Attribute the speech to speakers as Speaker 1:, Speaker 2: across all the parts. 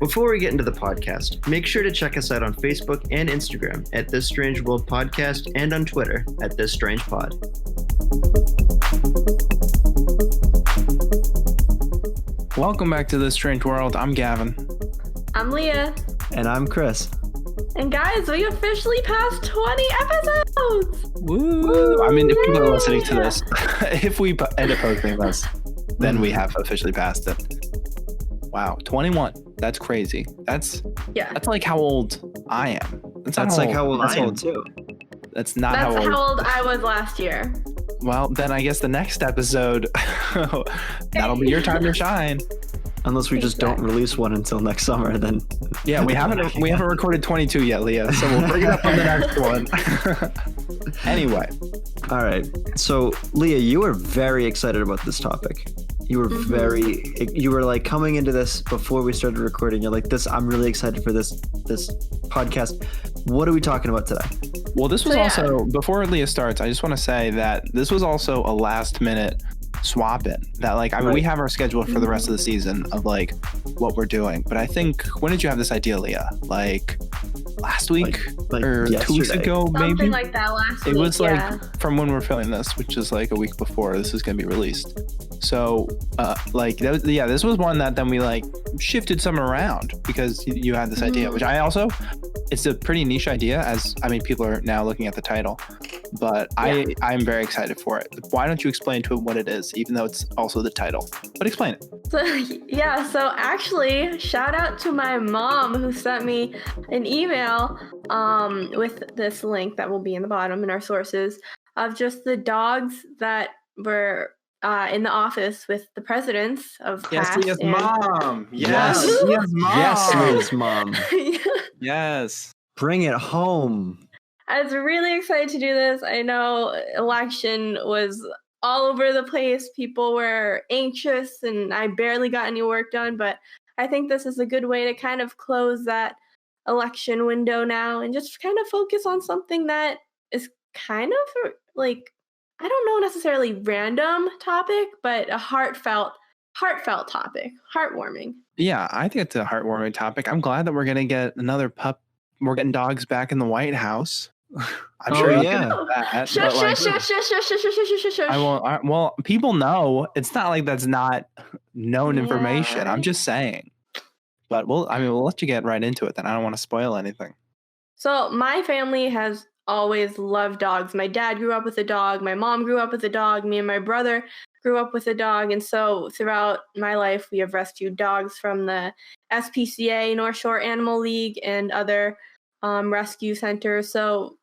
Speaker 1: Before we get into the podcast, make sure to check us out on Facebook and Instagram at This Strange World Podcast and on Twitter at This Strange Pod.
Speaker 2: Welcome back to This Strange World. I'm Gavin.
Speaker 3: I'm Leah.
Speaker 1: And I'm Chris.
Speaker 3: And guys, we officially passed 20 episodes!
Speaker 2: Woo! I mean, if people are listening to this, if we end up posting this, then we have officially passed it. Wow, 21. That's crazy. That's like how old I am.
Speaker 1: That's like how old I am too.
Speaker 2: That's not
Speaker 3: That's
Speaker 2: how
Speaker 3: old I was last year.
Speaker 2: Well, then I guess the next episode, that'll be your time to shine.
Speaker 1: Unless we just don't release one until next summer, then.
Speaker 2: Yeah, we haven't recorded 22 yet, Leah. So we'll bring it up on the next one. Anyway.
Speaker 1: All right. So, Leah, you were very excited about this topic. You were you were like coming into this before we started recording. You're like, I'm really excited for this podcast. What are we talking about today?
Speaker 2: Well, this was also, before Leah starts, I just want to say that this was also a last minute swap in that we have our schedule for the rest of the season of like what we're doing. But I think, when did you have this idea, Leah? Like last week or yesterday. 2 weeks ago, maybe?
Speaker 3: Something like that last week.
Speaker 2: It was from when we're filming this, which is like a week before this is going to be released. So this was one that then we shifted some around because you had this idea, which I also, it's a pretty niche idea, as I mean, people are now looking at the title, but I'm very excited for it. Why don't you explain to it what it is, even though it's also the title, but explain it.
Speaker 3: So actually, shout out to my mom who sent me an email with this link that will be in the bottom in our sources of just the dogs that were in the office with the presidents of past.
Speaker 2: Yes, mom. Yes, mom.
Speaker 1: Yes, mom.
Speaker 2: Yes.
Speaker 1: Bring it home.
Speaker 3: I was really excited to do this. I know election was all over the place. People were anxious and I barely got any work done, but I think this is a good way to kind of close that election window now and just kind of focus on something that is kind of like, I don't know necessarily random topic, but a heartfelt topic, heartwarming.
Speaker 2: Yeah, I think it's a heartwarming topic. I'm glad that we're going to get another pup. We're getting dogs back in the White House. I'm sure you know that.
Speaker 3: Shush.
Speaker 2: I won't. Well, people know. It's not like that's not known information. I'm just saying. But we'll let you get right into it then. I don't want to spoil anything.
Speaker 3: So my family has always loved dogs. My dad grew up with a dog. My mom grew up with a dog. Me and my brother grew up with a dog. And so throughout my life, we have rescued dogs from the SPCA, North Shore Animal League, and other rescue centers. So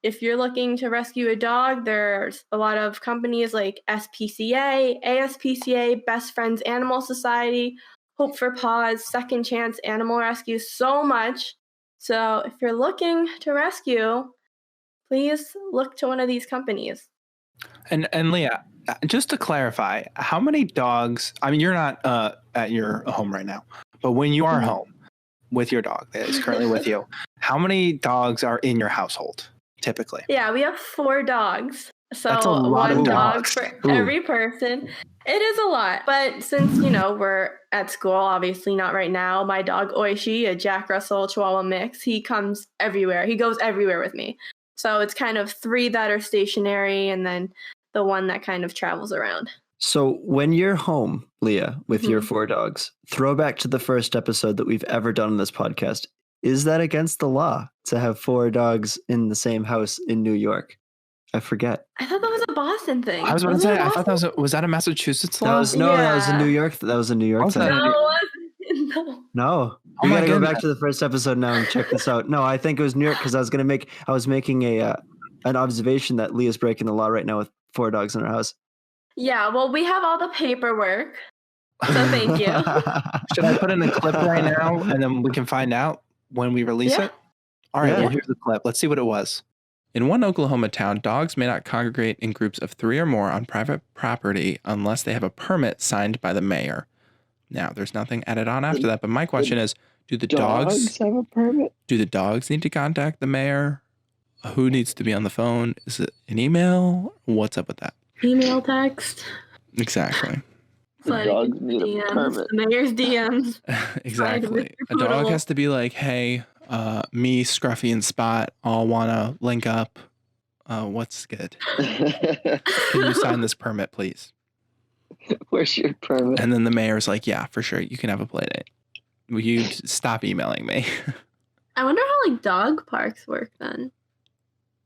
Speaker 3: if you're looking to rescue a dog, there's a lot of companies like SPCA, ASPCA, Best Friends Animal Society, Hope for Paws, Second Chance Animal Rescue, so much. So if you're looking to rescue, please look to one of these companies.
Speaker 2: And Leah, just to clarify, how many dogs, I mean, you're not at your home right now, but when you are home with your dog that is currently with you, how many dogs are in your household typically? Yeah,
Speaker 3: we have 4 dogs. So
Speaker 2: that's a lot
Speaker 3: one
Speaker 2: of
Speaker 3: dog
Speaker 2: dogs.
Speaker 3: for every person. It is a lot. But since, we're at school, obviously not right now, my dog Oishi, a Jack Russell Chihuahua mix, he comes everywhere. He goes everywhere with me. So it's kind of 3 that are stationary and then the one that kind of travels around.
Speaker 1: So when you're home, Leah, with your 4 dogs, throwback to the first episode that we've ever done on this podcast, is that against the law to have 4 dogs in the same house in New York? I forget.
Speaker 3: I thought that was a Boston thing.
Speaker 2: I was about to say, I thought that was that a Massachusetts law?
Speaker 1: That was a New York. That was a New York thing.
Speaker 3: No, it wasn't.
Speaker 1: No. We gotta go back to the first episode now and check this out. No, I think it was New York because I was making an observation that Leah's breaking the law right now with 4 dogs in her house.
Speaker 3: Yeah, well, we have all the paperwork, so thank you.
Speaker 2: Should I put in a clip right now and then we can find out when we release it? All right, well, here's the clip. Let's see what it was. In one Oklahoma town, dogs may not congregate in groups of 3 or more on private property unless they have a permit signed by the mayor. Now, there's nothing added on after that, but my question is, do the dogs
Speaker 1: have a permit?
Speaker 2: Do the dogs need to contact the mayor? Who needs to be on the phone? Is it an email? What's up with that?
Speaker 3: Email, text.
Speaker 2: Exactly.
Speaker 3: Sliding
Speaker 1: Dogs
Speaker 3: into
Speaker 1: need a
Speaker 3: DMs,
Speaker 1: permit.
Speaker 3: the mayor's DMs.
Speaker 2: Exactly.
Speaker 3: Mr.
Speaker 2: A dog
Speaker 3: Poodle.
Speaker 2: has to be like, hey, me, Scruffy, and Spot all want to link up. What's good? Can you sign this permit, please?
Speaker 1: Where's your permit?
Speaker 2: And then the mayor's like, yeah, for sure. You can have a play date. Will you stop emailing me?
Speaker 3: I wonder how like dog parks work then.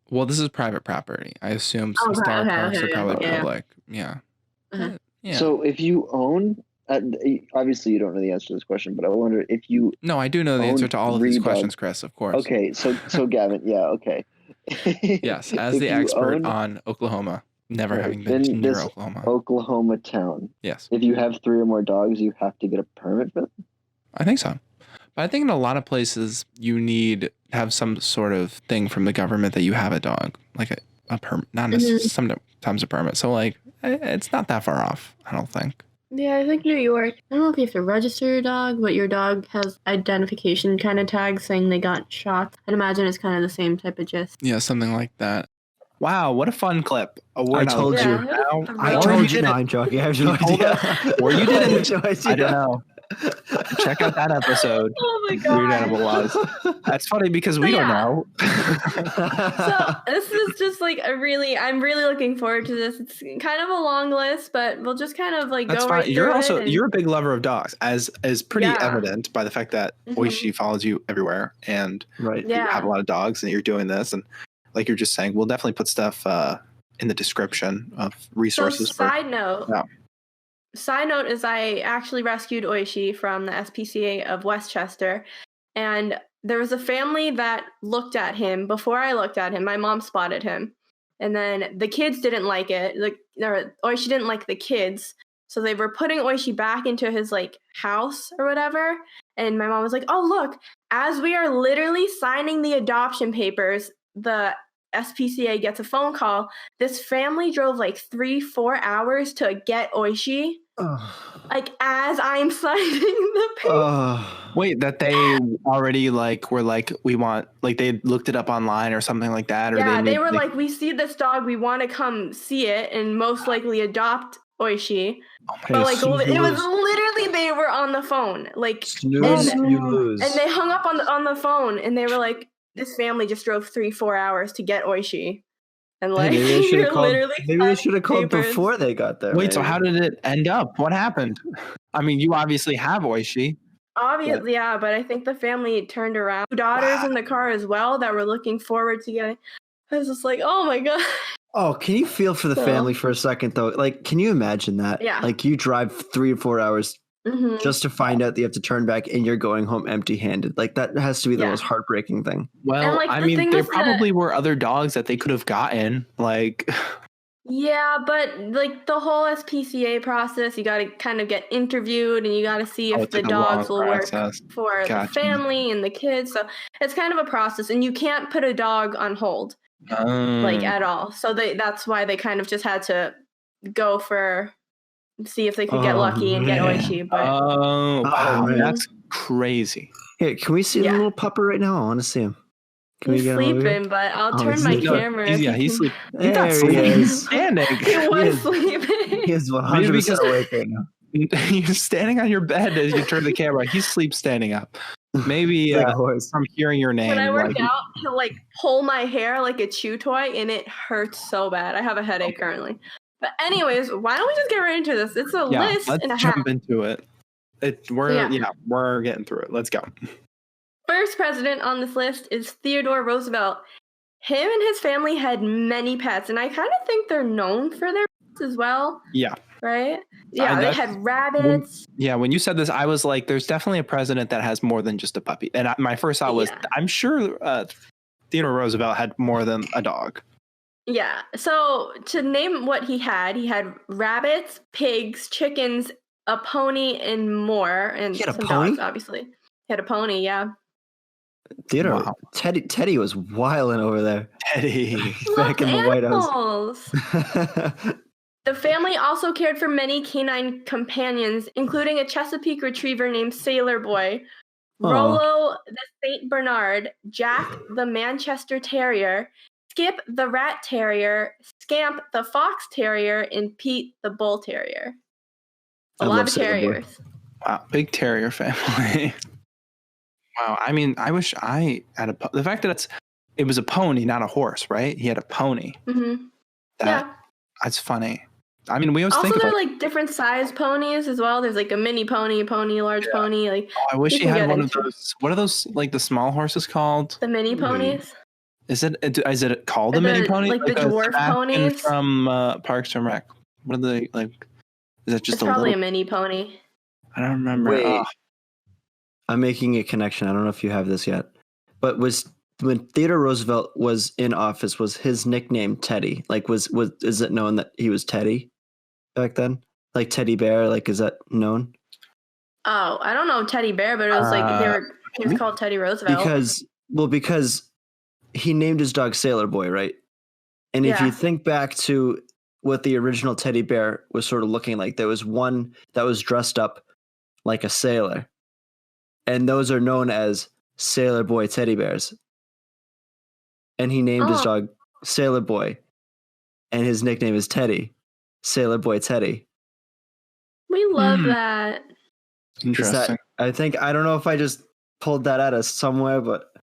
Speaker 2: Well, this is private property. I assume
Speaker 3: Oh,
Speaker 2: Star Parks are
Speaker 3: okay,
Speaker 2: probably
Speaker 3: yeah.
Speaker 2: public. Yeah.
Speaker 3: Uh-huh.
Speaker 2: Yeah.
Speaker 1: So if you own, obviously you don't know the answer to this question, but I wonder if you.
Speaker 2: No, I do know the answer to all of these questions, Chris, of course.
Speaker 1: Okay, so Gavin, yeah, okay.
Speaker 2: Yes, as
Speaker 1: If
Speaker 2: the
Speaker 1: you
Speaker 2: expert
Speaker 1: own-
Speaker 2: on Oklahoma, never
Speaker 1: Right,
Speaker 2: having been
Speaker 1: in
Speaker 2: near
Speaker 1: this
Speaker 2: Oklahoma.
Speaker 1: Oklahoma town,
Speaker 2: Yes,
Speaker 1: if you have 3 or more dogs, you have to get a permit for them?
Speaker 2: I think so. But I think in a lot of places you need to have some sort of thing from the government that you have a dog, like a permit, not necessarily sometimes a permit. So like, it's not that far off, I don't think.
Speaker 3: Yeah, I think New York. I don't know if you have to register your dog, but your dog has identification kind of tags saying they got shots. I'd imagine it's kind of the same type of gist.
Speaker 2: Yeah, something like that. Wow, what a fun clip.
Speaker 1: I told you.
Speaker 3: Yeah,
Speaker 1: I
Speaker 2: Or
Speaker 1: told
Speaker 2: you
Speaker 1: you. No,
Speaker 2: didn't.
Speaker 1: I'm joking. I have no
Speaker 2: You told
Speaker 1: idea.
Speaker 2: Or you
Speaker 1: I
Speaker 2: didn't.
Speaker 1: have no idea.
Speaker 2: I don't know. Check out that episode.
Speaker 3: Oh my
Speaker 2: Weird
Speaker 3: god.
Speaker 2: Animal Laws. That's funny because we don't know.
Speaker 3: So this is just like I'm really looking forward to this. It's kind of a long list, but we'll just kind of like
Speaker 2: That's
Speaker 3: go
Speaker 2: fine.
Speaker 3: right
Speaker 2: You're
Speaker 3: through
Speaker 2: also
Speaker 3: it and-
Speaker 2: you're a big lover of dogs, as is pretty
Speaker 3: Yeah.
Speaker 2: evident by the fact that Oishi follows you everywhere, and
Speaker 1: Right.
Speaker 2: you have
Speaker 3: Yeah.
Speaker 2: a lot of dogs, and you're doing this, and like you're just saying, we'll definitely put stuff in the description of resources.
Speaker 3: So side note.
Speaker 2: Yeah.
Speaker 3: Side note is I actually rescued Oishi from the SPCA of Westchester, and there was a family that looked at him before I looked at him. My mom spotted him, and then the kids didn't like it. Oishi didn't like the kids, so they were putting Oishi back into his like house or whatever. And my mom was like, "Oh look, as we are literally signing the adoption papers, the SPCA gets a phone call. This family drove like 3-4 hours to get Oishi. Like as I'm signing the paper.
Speaker 2: Wait, that they already like were like we want like they looked it up online or something like that, or
Speaker 3: Yeah,
Speaker 2: they
Speaker 3: were like, we see this dog, we want to come see it and most likely adopt Oishi. But like it was literally they were on the phone, like
Speaker 1: Snooze, you lose.
Speaker 3: and they hung up on the phone and they were like, this family just drove 3-4 hours to get Oishi. And like,
Speaker 1: maybe they should have called.
Speaker 3: literally
Speaker 1: Maybe they should have called
Speaker 3: papers.
Speaker 1: before they got there.
Speaker 2: Wait, so
Speaker 1: maybe.
Speaker 2: how did it end up? What happened? I mean, you obviously have Oishi.
Speaker 3: Obviously, yeah, but I think the family turned around. Daughters in the car as well that were looking forward to getting. I was just like, oh my god.
Speaker 1: Oh, can you feel for the family for a second though? Like, can you imagine that?
Speaker 3: Yeah.
Speaker 1: Like you drive 3 or 4 hours just to find out that you have to turn back and you're going home empty-handed. Like that has to be the most heartbreaking thing.
Speaker 2: Well,
Speaker 3: And, like,
Speaker 2: I
Speaker 3: the
Speaker 2: mean,
Speaker 3: thing
Speaker 2: there
Speaker 3: with the-
Speaker 2: probably were other dogs that they could have gotten. Like,
Speaker 3: Yeah, but like the whole SPCA process, you got to kind of get interviewed and you got to see if
Speaker 2: it's
Speaker 3: the
Speaker 2: like a
Speaker 3: dogs
Speaker 2: long
Speaker 3: will work
Speaker 2: process.
Speaker 3: for
Speaker 2: Gotcha.
Speaker 3: the family and the kids. So it's kind of a process, and you can't put a dog on hold like at all. So that's why they kind of just had to go for see if they could get lucky and get Oishi. But
Speaker 2: wow,
Speaker 1: man.
Speaker 2: that's crazy.
Speaker 1: Here, can we see the little pupper right now? I want to see him. Can
Speaker 3: he's
Speaker 1: we get him over here?
Speaker 3: sleeping, but I'll
Speaker 1: Oh,
Speaker 3: turn
Speaker 1: he's
Speaker 3: my
Speaker 1: sleeping.
Speaker 3: camera.
Speaker 2: He's
Speaker 3: if
Speaker 2: sleeping.
Speaker 1: There
Speaker 2: He's not
Speaker 1: he
Speaker 2: sleeping.
Speaker 1: is.
Speaker 2: He's standing.
Speaker 3: He was
Speaker 1: is.
Speaker 3: sleeping.
Speaker 1: He is 100%
Speaker 2: because-
Speaker 1: awake right now.
Speaker 2: You're standing on your bed as you turn the camera. He sleeps standing up. Maybe
Speaker 1: Like a horse.
Speaker 2: from hearing your name.
Speaker 3: When I work
Speaker 2: like,
Speaker 3: out, he'll like pull my hair like a chew toy, and it hurts so bad. I have a headache currently. But anyways, why don't we just get right into this? It's a list
Speaker 2: let's
Speaker 3: and a
Speaker 2: jump
Speaker 3: half.
Speaker 2: into it. We're getting through it. Let's go.
Speaker 3: First president on this list is Theodore Roosevelt. Him and his family had many pets, and I kind of think they're known for their pets as well.
Speaker 2: Yeah.
Speaker 3: Right? Yeah, they had rabbits.
Speaker 2: When you said this, I was like, there's definitely a president that has more than just a puppy. And my first thought was, I'm sure Theodore Roosevelt had more than a dog.
Speaker 3: Yeah. So to name what he had rabbits, pigs, chickens, a pony, and more. And
Speaker 1: He had a
Speaker 3: some
Speaker 1: pony?
Speaker 3: dogs, obviously. He had a pony, yeah.
Speaker 1: Theodore,
Speaker 2: Wow.
Speaker 1: Teddy was wilding over there.
Speaker 2: Teddy.
Speaker 1: Back in the White House.
Speaker 3: House. The family also cared for many canine companions, including a Chesapeake retriever named Sailor Boy, Rollo the St. Bernard, Jack the Manchester Terrier, Skip the Rat Terrier, Scamp the Fox Terrier, and Pete the Bull Terrier. A lot of terriers.
Speaker 2: Wow, big terrier family. Wow, I mean, I wish I had the fact that it was a pony, not a horse, right? He had a pony.
Speaker 3: Mm-hmm.
Speaker 2: That's funny. I mean, we always
Speaker 3: Also,
Speaker 2: think about
Speaker 3: they're like different size ponies as well. There's like a mini pony, large pony. Like,
Speaker 2: I wish he had one of those. What are those, like the small horses called?
Speaker 3: The mini ponies.
Speaker 2: Is it called a mini pony?
Speaker 3: Like the dwarf
Speaker 2: Sebastian
Speaker 3: ponies
Speaker 2: from Parks and Rec. What are they like? Is that just
Speaker 3: it's probably a mini pony?
Speaker 2: I don't remember.
Speaker 1: Wait, I'm making a connection. I don't know if you have this yet, but when Theodore Roosevelt was in office, was his nickname Teddy? Like, is it known that he was Teddy back then? Like Teddy Bear? Like, is that known?
Speaker 3: Oh, I don't know Teddy Bear, but it was like he was called Teddy Roosevelt.
Speaker 1: Because he named his dog Sailor Boy, right? And if you think back to what the original teddy bear was sort of looking like, there was one that was dressed up like a sailor. And those are known as Sailor Boy teddy bears. And he named his dog Sailor Boy. And his nickname is Teddy. Sailor Boy Teddy.
Speaker 3: We love that.
Speaker 2: Interesting.
Speaker 1: I don't know if I just pulled that out of somewhere, but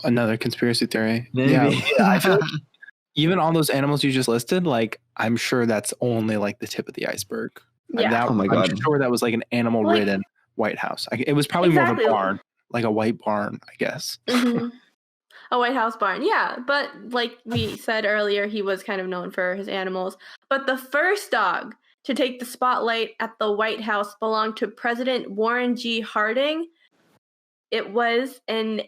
Speaker 2: another conspiracy theory.
Speaker 1: Maybe.
Speaker 2: Yeah, I feel like even all those animals you just listed, like I'm sure that's only like the tip of the iceberg.
Speaker 3: Yeah.
Speaker 1: Oh my God.
Speaker 2: I'm sure that was like an animal-ridden White House. It was probably more of a barn, like a white barn, I guess.
Speaker 3: Mm-hmm. A White House barn, yeah. But like we said earlier, he was kind of known for his animals. But the first dog to take the spotlight at the White House belonged to President Warren G. Harding. It was an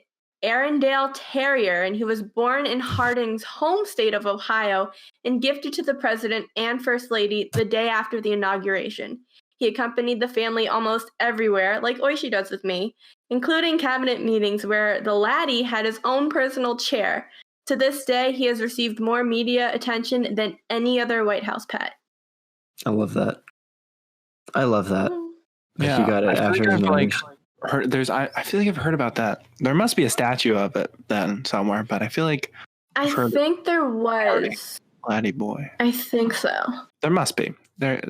Speaker 3: Arendelle Terrier, and he was born in Harding's home state of Ohio and gifted to the president and first lady the day after the inauguration. He accompanied the family almost everywhere, like Oishi does with me, including cabinet meetings where the laddie had his own personal chair. To this day, he has received more media attention than any other White House pet.
Speaker 1: I love that. I
Speaker 2: Yeah,
Speaker 1: you got it after his marriage.
Speaker 2: I feel like I've heard about that. There must be a statue of it then somewhere, but I feel like
Speaker 3: I think there was.
Speaker 2: Laddie Boy.
Speaker 3: I think so.
Speaker 2: There must be. There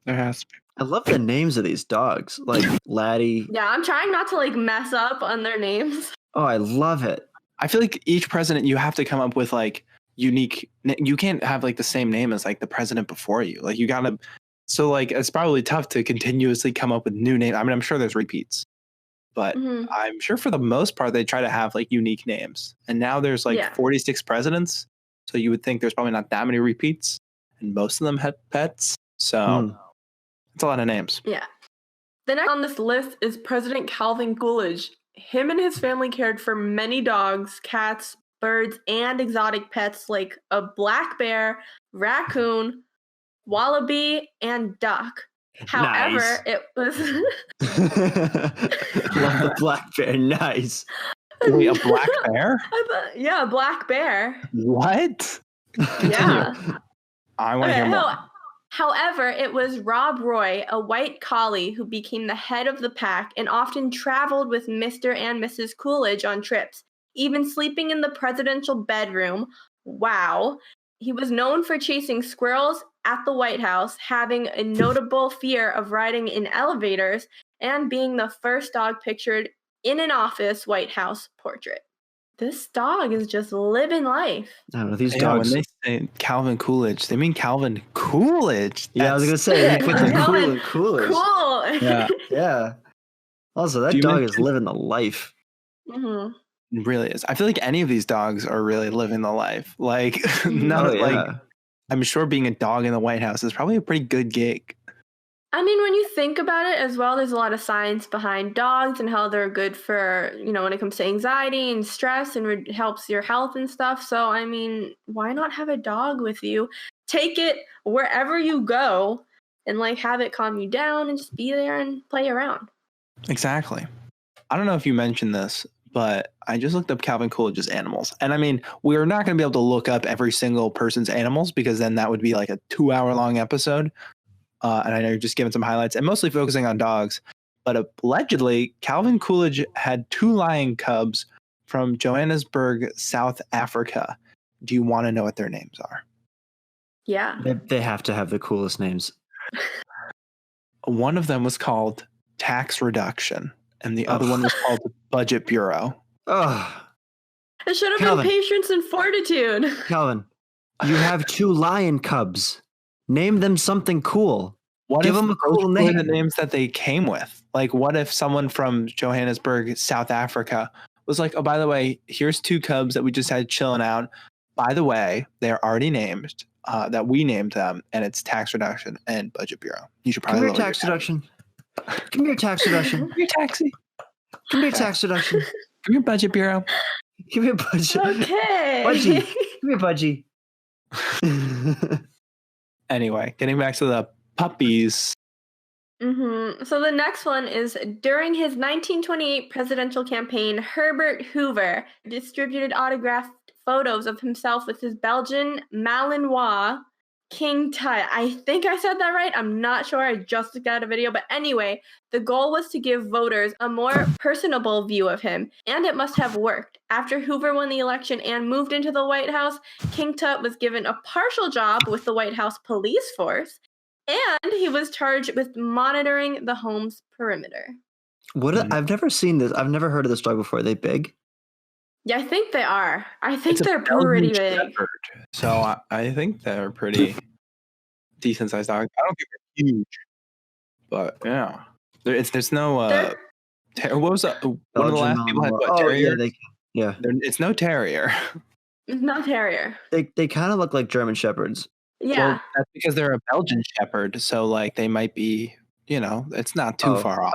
Speaker 2: has to be.
Speaker 1: I love the names of these dogs, like Laddie.
Speaker 3: Yeah, I'm trying not to like mess up on their names.
Speaker 1: Oh, I love it.
Speaker 2: I feel like each president, you have to come up with like unique. You can't have like the same name as like the president before you. Like you gotta. So like it's probably tough to continuously come up with new names. I mean, I'm sure there's repeats. But I'm sure for the most part, they try to have like unique names. And now there's like 46 presidents. So you would think there's probably not that many repeats. And most of them had pets. So it's a lot of names.
Speaker 3: Yeah. The next on this list is President Calvin Coolidge. Him and his family cared for many dogs, cats, birds, and exotic pets like a black bear, raccoon, wallaby, and duck. However, it was
Speaker 1: love the black bear. Nice.
Speaker 2: Wait, a black bear?
Speaker 3: Yeah, a black bear.
Speaker 2: What?
Speaker 3: Yeah.
Speaker 2: I want to hear more.
Speaker 3: However, it was Rob Roy, a white collie, who became the head of the pack and often traveled with Mr. and Mrs. Coolidge on trips, even sleeping in the presidential bedroom. Wow. He was known for chasing squirrels at the White House, having a notable fear of riding in elevators, and being the first dog pictured in an office White House portrait. This dog is just living life.
Speaker 1: I don't know, these dogs.
Speaker 2: When they say Calvin Coolidge, they mean Calvin Coolidge.
Speaker 1: Yeah, I was going to say, they put the Coolidge.
Speaker 3: Cool.
Speaker 2: Yeah.
Speaker 1: Yeah. Also, that dog is living the life.
Speaker 3: Mm-hmm.
Speaker 2: It really is. I feel like any of these dogs are really living the life. Like, I'm sure being a dog in the White House is probably a pretty good gig.
Speaker 3: I mean, when you think about it as well, there's a lot of science behind dogs and how they're good for, when it comes to anxiety and stress and helps your health and stuff. So, I mean, why not have a dog with you? Take it wherever you go and have it calm you down and just be there and play around.
Speaker 2: Exactly. I don't know if you mentioned this, but I just looked up Calvin Coolidge's animals. And I mean, we're not going to be able to look up every single person's animals because then that would be like a 2-hour-long episode. And I know you're just giving some highlights and mostly focusing on dogs. But allegedly, Calvin Coolidge had 2 lion cubs from Johannesburg, South Africa. Do you want to know what their names are?
Speaker 3: Yeah.
Speaker 1: They have to have the coolest names.
Speaker 2: One of them was called Tax Reduction, and the other one was called Budget Bureau.
Speaker 1: Oh,
Speaker 3: It should have
Speaker 1: Calvin.
Speaker 3: been Patience and Fortitude.
Speaker 1: Calvin, you have 2 lion cubs. Name them something cool.
Speaker 2: What
Speaker 1: Give
Speaker 2: if
Speaker 1: them a
Speaker 2: those
Speaker 1: cool
Speaker 2: were
Speaker 1: name.
Speaker 2: the names that they came with? Like, what if someone from Johannesburg, South Africa, was like, "Oh, by the way, here's 2 cubs that we just had chilling out. By the way, they're already named. That we named them, and it's Tax Reduction and Budget Bureau. You should
Speaker 1: Come
Speaker 2: probably
Speaker 1: here,
Speaker 2: lower
Speaker 1: tax reduction. Come here, tax reduction.
Speaker 2: your taxi.
Speaker 1: Come here, tax reduction.
Speaker 2: Come here, Budget Bureau.
Speaker 1: Give me a budget.
Speaker 3: Okay.
Speaker 1: Budgie. Give me a budgie.
Speaker 2: Anyway, getting back to the puppies.
Speaker 3: So the next one is during his 1928 presidential campaign, Herbert Hoover distributed autographed photos of himself with his Belgian Malinois King Tut. I think I said that right. I'm not sure. I just looked at a video. But anyway, the goal was to give voters a more personable view of him, and it must have worked. After Hoover won the election and moved into the White House, King Tut was given a partial job with the White House police force, and he was charged with monitoring the home's perimeter.
Speaker 1: I've never seen this. I've never heard of this dog before. Are they big?
Speaker 3: Yeah, I think they are. I think
Speaker 2: It's a
Speaker 3: they're
Speaker 2: Belgian
Speaker 3: pretty big.
Speaker 2: Shepherd. So I think they're pretty decent sized dogs. I don't think they're huge, but yeah, there's no. What was that? One of the last people had what, terrier?
Speaker 1: Yeah.
Speaker 2: It's no terrier.
Speaker 3: It's not terrier.
Speaker 1: They kind of look like German shepherds.
Speaker 3: Yeah.
Speaker 2: Well, that's because they're a Belgian Shepherd, so like they might be. It's not too far off.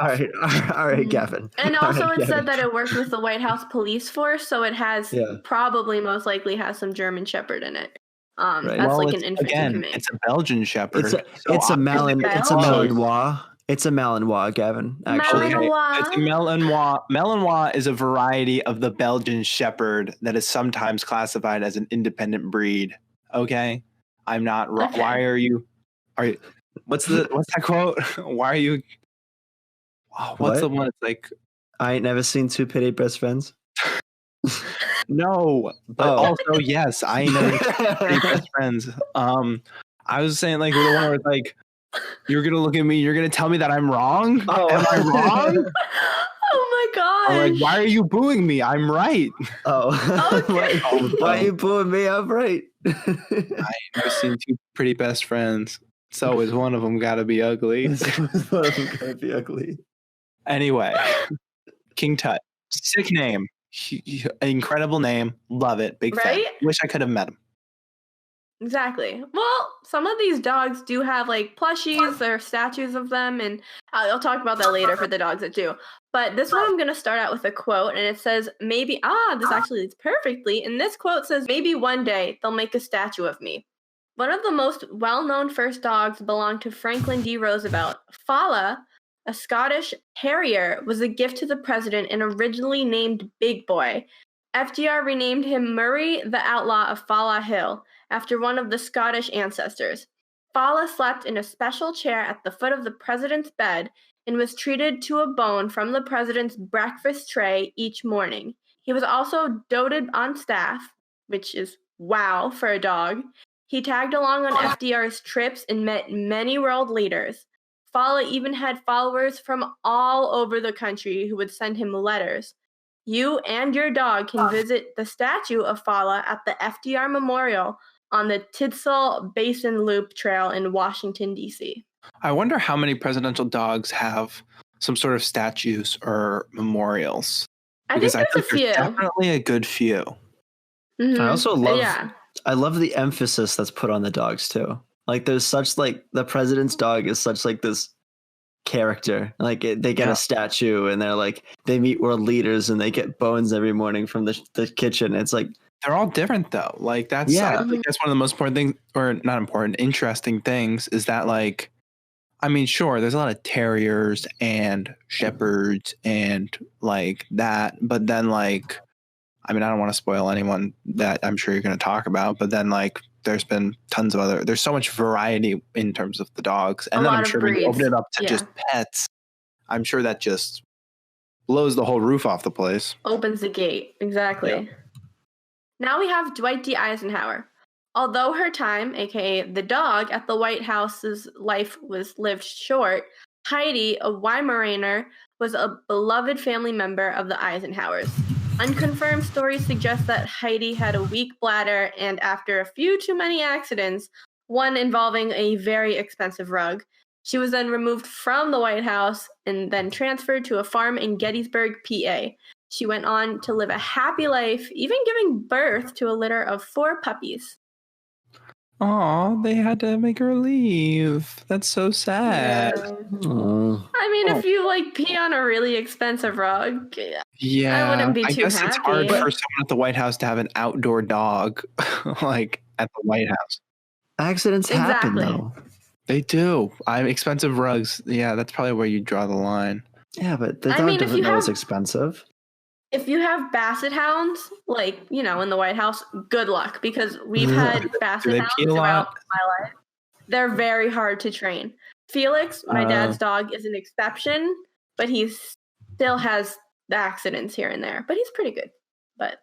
Speaker 1: All right, Gavin.
Speaker 3: And also it
Speaker 1: Gavin.
Speaker 3: said that it worked with the White House police force, so it has probably most likely has some German Shepherd in it. That's like an infantry command.
Speaker 2: It's a Belgian Shepherd.
Speaker 1: It's a Malinois. It's a Malinois, Gavin. Actually,
Speaker 2: it's a Malinois. Malinois is a variety of the Belgian Shepherd that is sometimes classified as an independent breed. Okay, I'm not.
Speaker 3: Okay.
Speaker 2: Why are you? What's that quote? Why are you? What's the one? It's like
Speaker 1: I ain't never seen 2 pitty best friends.
Speaker 2: No, but also yes, I ain't never seen pitty best friends. I was saying like the one where it's like you're gonna look at me, you're gonna tell me that I'm wrong. Am I wrong?
Speaker 3: Oh my gosh!
Speaker 2: I'm like, why are you booing me? I'm right.
Speaker 3: Okay.
Speaker 1: Why are you booing me? I'm right.
Speaker 2: I ain't never seen 2 pretty best friends. So is one of them got to be ugly.
Speaker 1: One of them got to be ugly.
Speaker 2: Anyway, King Tut, sick name, incredible name, love it, big fan. Wish I could have met him.
Speaker 3: Exactly. Well, some of these dogs do have like plushies or statues of them, and I'll talk about that later for the dogs that do. But this one I'm going to start out with a quote, and it says, maybe, this actually leads perfectly. And this quote says, maybe one day they'll make a statue of me. One of the most well-known first dogs belonged to Franklin D. Roosevelt. Fala, a Scottish Terrier, was a gift to the president and originally named Big Boy. FDR renamed him Murray the Outlaw of Fala Hill, after one of the Scottish ancestors. Fala slept in a special chair at the foot of the president's bed and was treated to a bone from the president's breakfast tray each morning. He was also doted on staff, which is wow for a dog. He tagged along on FDR's trips and met many world leaders. Fala even had followers from all over the country who would send him letters. You and your dog can visit the statue of Fala at the FDR Memorial on the Tidsall Basin Loop Trail in Washington, D.C.
Speaker 2: I wonder how many presidential dogs have some sort of statues or memorials.
Speaker 3: I think there's a few.
Speaker 2: Definitely a good few.
Speaker 3: Mm-hmm.
Speaker 1: I also love the emphasis that's put on the dogs too. Like there's such like the president's dog is such like this character. Like they get a statue and they're like they meet world leaders and they get bones every morning from the kitchen. It's like
Speaker 2: they're all different though. Like I think that's one of the most important things, or not important, interesting things is that like, I mean, sure, there's a lot of terriers and shepherds and like that, but then like, I mean, I don't want to spoil anyone that I'm sure you're going to talk about, but then like there's been tons of there's so much variety in terms of the dogs. And then I'm sure when you open it up to just pets, I'm sure that just blows the whole roof off the place.
Speaker 3: Opens the gate. Exactly. Yeah. Now we have Dwight D. Eisenhower. Although her time, aka the dog, at the White House's life was lived short, Heidi, a Weimaraner, was a beloved family member of the Eisenhowers. Unconfirmed stories suggest that Heidi had a weak bladder, and after a few too many accidents, one involving a very expensive rug, she was then removed from the White House and then transferred to a farm in Gettysburg, PA. She went on to live a happy life, even giving birth to a litter of 4 puppies.
Speaker 2: Aw, they had to make her leave. That's so sad.
Speaker 1: Oh.
Speaker 3: I mean, if you like pee on a really expensive rug,
Speaker 2: Yeah,
Speaker 3: I wouldn't be too
Speaker 2: guess it's hard
Speaker 3: happy.
Speaker 2: for someone at the White House to have an outdoor dog, like at the White House.
Speaker 1: Accidents happen,
Speaker 3: Exactly.
Speaker 1: though.
Speaker 2: They do. Expensive rugs. Yeah, that's probably where you draw the line.
Speaker 1: Yeah, but the
Speaker 3: I
Speaker 1: dog
Speaker 3: mean, if
Speaker 1: doesn't
Speaker 3: you
Speaker 1: know it's
Speaker 3: have-
Speaker 1: expensive.
Speaker 3: If you have basset hounds, like, you know, in the White House, good luck, because we've had basset
Speaker 2: they
Speaker 3: hounds
Speaker 2: pee a lot?
Speaker 3: throughout my life. They're very hard to train. Felix, my dad's dog, is an exception, but he still has the accidents here and there. But he's pretty good. But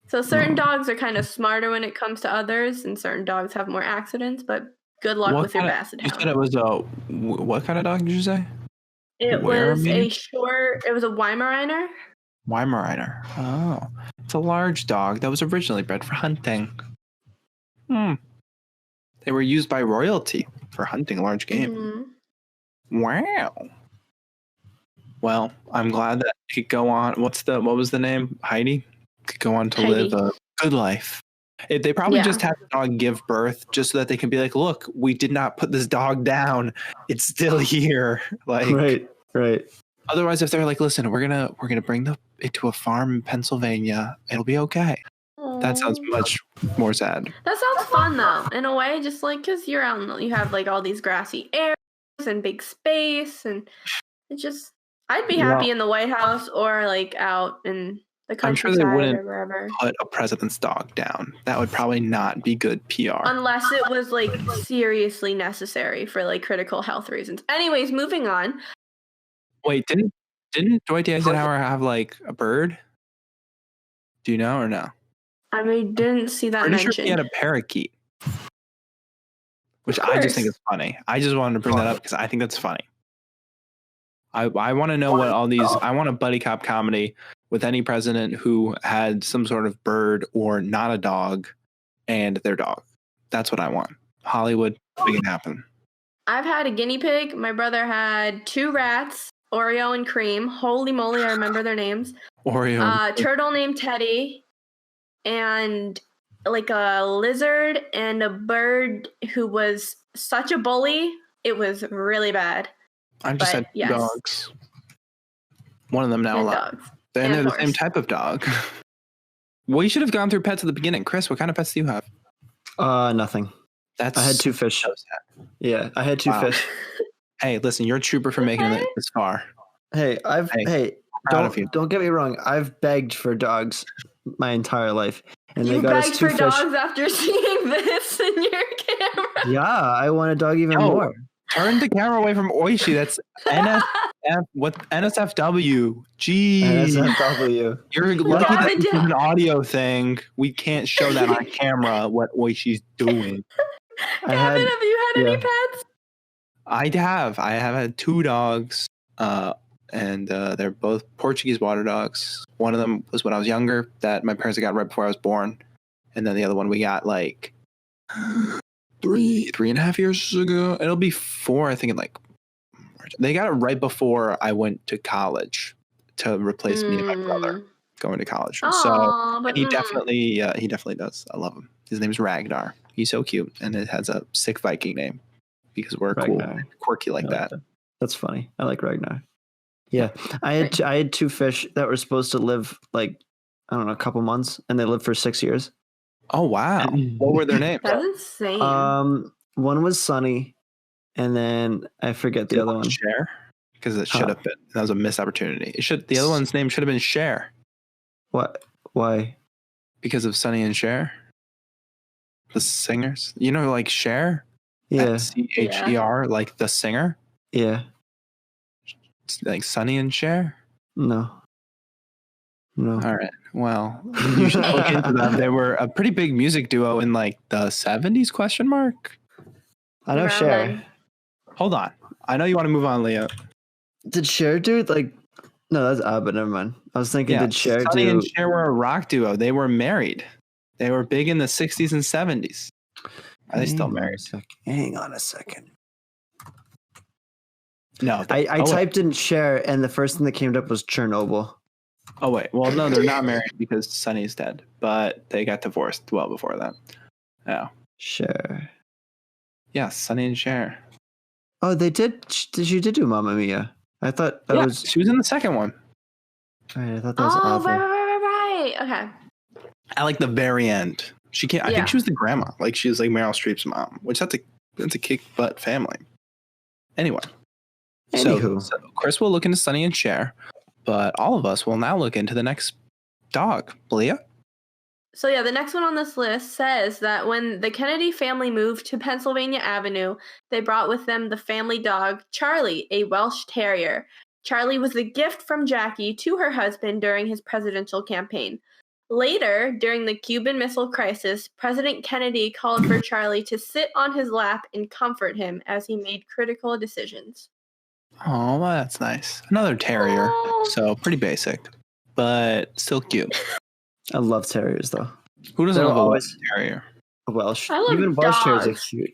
Speaker 3: so certain dogs are kind of smarter when it comes to others, and certain dogs have more accidents. But good luck with your basset
Speaker 2: You
Speaker 3: hound.
Speaker 2: said it was what kind of dog did you say?
Speaker 3: It
Speaker 2: Where,
Speaker 3: was
Speaker 2: meaning?
Speaker 3: it was a Weimaraner.
Speaker 2: Weimaraner. Oh, it's a large dog that was originally bred for hunting. They were used by royalty for hunting large game.
Speaker 3: Mhm.
Speaker 2: Wow. Well, I'm glad that he could go on. What was the name? Heidi could go on to live a good life. They probably just had the dog give birth just so that they can be like, look, we did not put this dog down. It's still here. Like,
Speaker 1: right.
Speaker 2: Otherwise, if they're like, listen, we're gonna bring it to a farm in Pennsylvania, it'll be okay. That sounds much more sad.
Speaker 3: That sounds fun though, in a way, just like because you're out, you have like all these grassy areas and big space, and it's just, I'd be happy in the White House or like out in the countryside or wherever.
Speaker 2: Put a president's dog down. That would probably not be good PR.
Speaker 3: Unless it was like seriously necessary for like critical health reasons. Anyways, moving on.
Speaker 2: Wait, didn't Dwight Eisenhower have like a bird? Do you know or no?
Speaker 3: I mean, didn't see that mentioned.
Speaker 2: Sure he had a parakeet, which I just think is funny. I just wanted to bring that up because I think that's funny. I want to know what all these. I want a buddy cop comedy with any president who had some sort of bird or not a dog and their dog. That's what I want. Hollywood, make it happen.
Speaker 3: I've had a guinea pig. My brother had 2 rats, Oreo and Cream. Holy moly, I remember their names.
Speaker 2: Oreo.
Speaker 3: Turtle named Teddy, and like a lizard and a bird who was such a bully. It was really bad.
Speaker 2: I've just had 2 dogs. One of them now alive. And they're the same type of dog. Well, you should have gone through pets at the beginning. Chris, what kind of pets do you have?
Speaker 1: Nothing. I had 2 fish.
Speaker 2: So sad.
Speaker 1: Yeah, I had 2 fish.
Speaker 2: Hey, listen, you're a trooper for making it this far.
Speaker 1: Hey, don't get me wrong. I've begged for dogs my entire life, and
Speaker 3: you
Speaker 1: they got us 2
Speaker 3: begged for
Speaker 1: fish.
Speaker 3: Dogs after seeing this in your camera.
Speaker 1: Yeah, I want a dog even more.
Speaker 2: Turn the camera away from Oishi. That's NSFW. Jeez.
Speaker 1: NSFW.
Speaker 2: You're lucky that this is an audio thing. We can't show that on camera what Oishi's doing.
Speaker 3: Gavin, have you had any pets?
Speaker 2: I have had 2 dogs, and they're both Portuguese water dogs. One of them was when I was younger that my parents got right before I was born, and then the other one we got like 3.5 years ago. It'll be 4, I think. In like they got it right before I went to college to replace me and my brother going to college. So he definitely does. I love him. His name's Ragnar. He's so cute, and it has a sick Viking name because we're Ragnar. Cool, and quirky like that.
Speaker 1: That's funny. I like Ragnar. Yeah, I had 2 fish that were supposed to live like, I don't know, a couple months, and they lived for 6 years.
Speaker 2: Oh wow! What were their names?
Speaker 3: That's insane.
Speaker 1: One was Sunny, and then I forget the other one.
Speaker 2: Cher, because it should have been. That was a missed opportunity. The other one's name should have been Cher.
Speaker 1: What? Why?
Speaker 2: Because of Sunny and Cher, the singers. You know, like Cher.
Speaker 1: Yeah.
Speaker 2: CHER, like the singer.
Speaker 1: Yeah.
Speaker 2: It's like Sunny and Cher.
Speaker 1: No. All
Speaker 2: right. Well, you should look into them. They were a pretty big music duo in like the 70s ?
Speaker 1: I know Cher.
Speaker 2: Hold on. I know you want to move on, Leah.
Speaker 1: Did Cher do like? No, that's Abba. Never mind. I was thinking, did Cher
Speaker 2: Sonny
Speaker 1: do?
Speaker 2: and Cher were a rock duo. They were married. They were big in the 60s and 70s. Are they still married?
Speaker 1: Hang on a second.
Speaker 2: No.
Speaker 1: I typed in Cher, and the first thing that came up was Chernobyl.
Speaker 2: Oh, wait. Well, no, they're not married because Sonny's dead. But they got divorced well before that. Yeah.
Speaker 1: Cher.
Speaker 2: Yes, Sonny and Cher.
Speaker 1: Oh, they did. She did do Mamma Mia. I thought that was.
Speaker 2: She was in the second one.
Speaker 1: Right, I thought that was
Speaker 3: Oh,
Speaker 1: awful.
Speaker 3: right. Okay.
Speaker 2: At like the very end. She can't. I think she was the grandma. Like she was like Meryl Streep's mom, which that's a kick butt family. Anyway. So Chris will look into Sonny and Cher, but all of us will now look into the next dog, Leah.
Speaker 3: So yeah, the next one on this list says that when the Kennedy family moved to Pennsylvania Avenue, they brought with them the family dog, Charlie, a Welsh Terrier. Charlie was a gift from Jackie to her husband during his presidential campaign. Later, during the Cuban Missile Crisis, President Kennedy called for Charlie to sit on his lap and comfort him as he made critical decisions.
Speaker 2: Oh, well, that's nice. Another terrier. So pretty basic, but still cute.
Speaker 1: I love terriers, though.
Speaker 2: Who doesn't love a Welsh terrier?
Speaker 1: A Welsh.
Speaker 3: I love
Speaker 1: Even Welsh terriers are
Speaker 3: dogs.
Speaker 1: cute.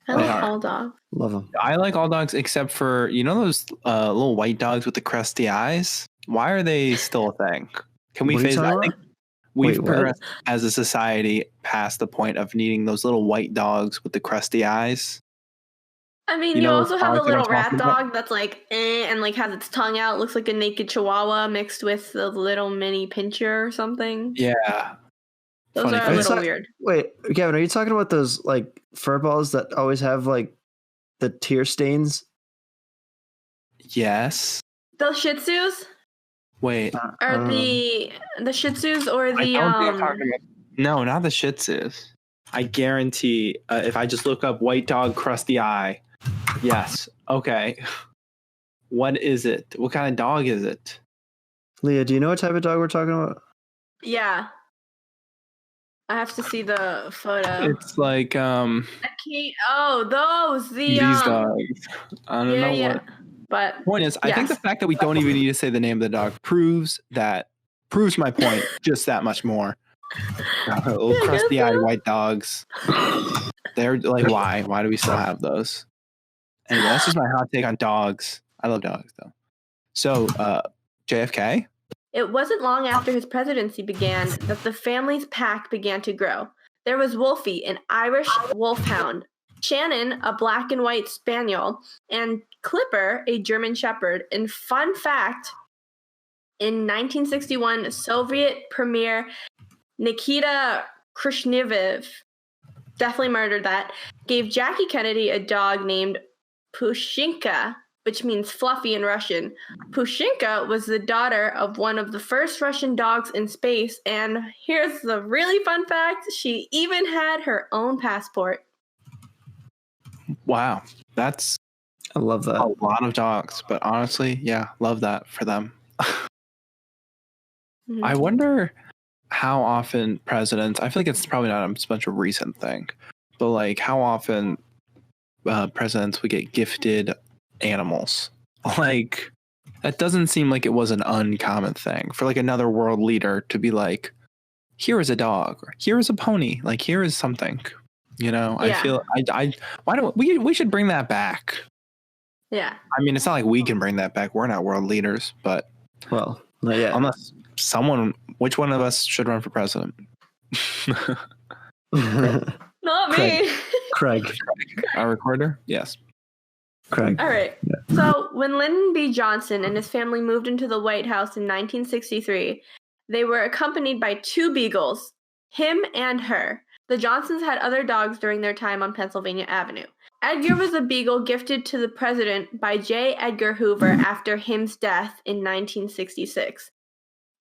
Speaker 3: I love all dogs.
Speaker 1: Love them.
Speaker 2: I like all dogs except for, you know those little white dogs with the crusty eyes? Why are they still a thing? Can we phase that? I think we've progressed as a society past the point of needing those little white dogs with the crusty eyes.
Speaker 3: I mean,
Speaker 2: You
Speaker 3: you
Speaker 2: know
Speaker 3: also have the
Speaker 2: dogs that I'm
Speaker 3: little rat
Speaker 2: talking about?
Speaker 3: dog that's like, and like has its tongue out, looks like a naked chihuahua mixed with the little mini pincher or something.
Speaker 2: Yeah.
Speaker 3: Those
Speaker 2: Funny
Speaker 3: are a
Speaker 2: face.
Speaker 3: little weird.
Speaker 1: Wait, Gavin, are you talking about those like fur balls that always have like the tear stains?
Speaker 2: Yes.
Speaker 3: The Shih Tzus?
Speaker 2: Wait.
Speaker 3: Or the Shih Tzus or
Speaker 2: I
Speaker 3: the
Speaker 2: don't think I'm talking about. No, not the Shih Tzus. I guarantee if I just look up white dog crusty eye. Yes. Okay. What is it? What kind of dog is it?
Speaker 1: Leah, do you know what type of dog we're talking about?
Speaker 3: Yeah. I have to see the photo.
Speaker 2: It's like
Speaker 3: I can't. Oh, those
Speaker 2: these dogs. I don't know what.
Speaker 3: But
Speaker 2: Point is, I think the fact that we don't even need to say the name of the dog proves my point just that much more. Little crusty-eyed white dogs. They're like, why? Why do we still have those? Anyway, that's just my hot take on dogs. I love dogs, though. So, JFK?
Speaker 3: It wasn't long after his presidency began that the family's pack began to grow. There was Wolfie, an Irish wolfhound, Shannon, a black and white spaniel, and Clipper, a German shepherd. And fun fact, in 1961, Soviet Premier Nikita Khrushchev, definitely murdered that, gave Jackie Kennedy a dog named Pushinka, which means fluffy in Russian. Pushinka was the daughter of one of the first Russian dogs in space, and here's the really fun fact, she even had her own passport.
Speaker 2: Wow. I
Speaker 1: love that.
Speaker 2: A lot of dogs, but honestly, yeah, love that for them.
Speaker 3: Mm-hmm.
Speaker 2: I wonder how often presidents, I feel like it's probably not a bunch of recent thing, but like how often presidents would get gifted animals. Like that doesn't seem like it was an uncommon thing for like another world leader to be like, here is a dog, or here is a pony, like here is something. You know,
Speaker 3: Yeah.
Speaker 2: I feel why don't we should bring that back.
Speaker 3: Yeah.
Speaker 2: I mean, it's not like we can bring that back. We're not world leaders, but
Speaker 1: well, not yet.
Speaker 2: Unless which one of us should run for president?
Speaker 3: Not me.
Speaker 1: Craig.
Speaker 2: Our recorder? Yes.
Speaker 1: Craig.
Speaker 3: All right. Yeah. So when Lyndon B. Johnson and his family moved into the White House in 1963, they were accompanied by two beagles, him and her. The Johnsons had other dogs during their time on Pennsylvania Avenue. Edgar was a beagle gifted to the president by J. Edgar Hoover after him's death in 1966.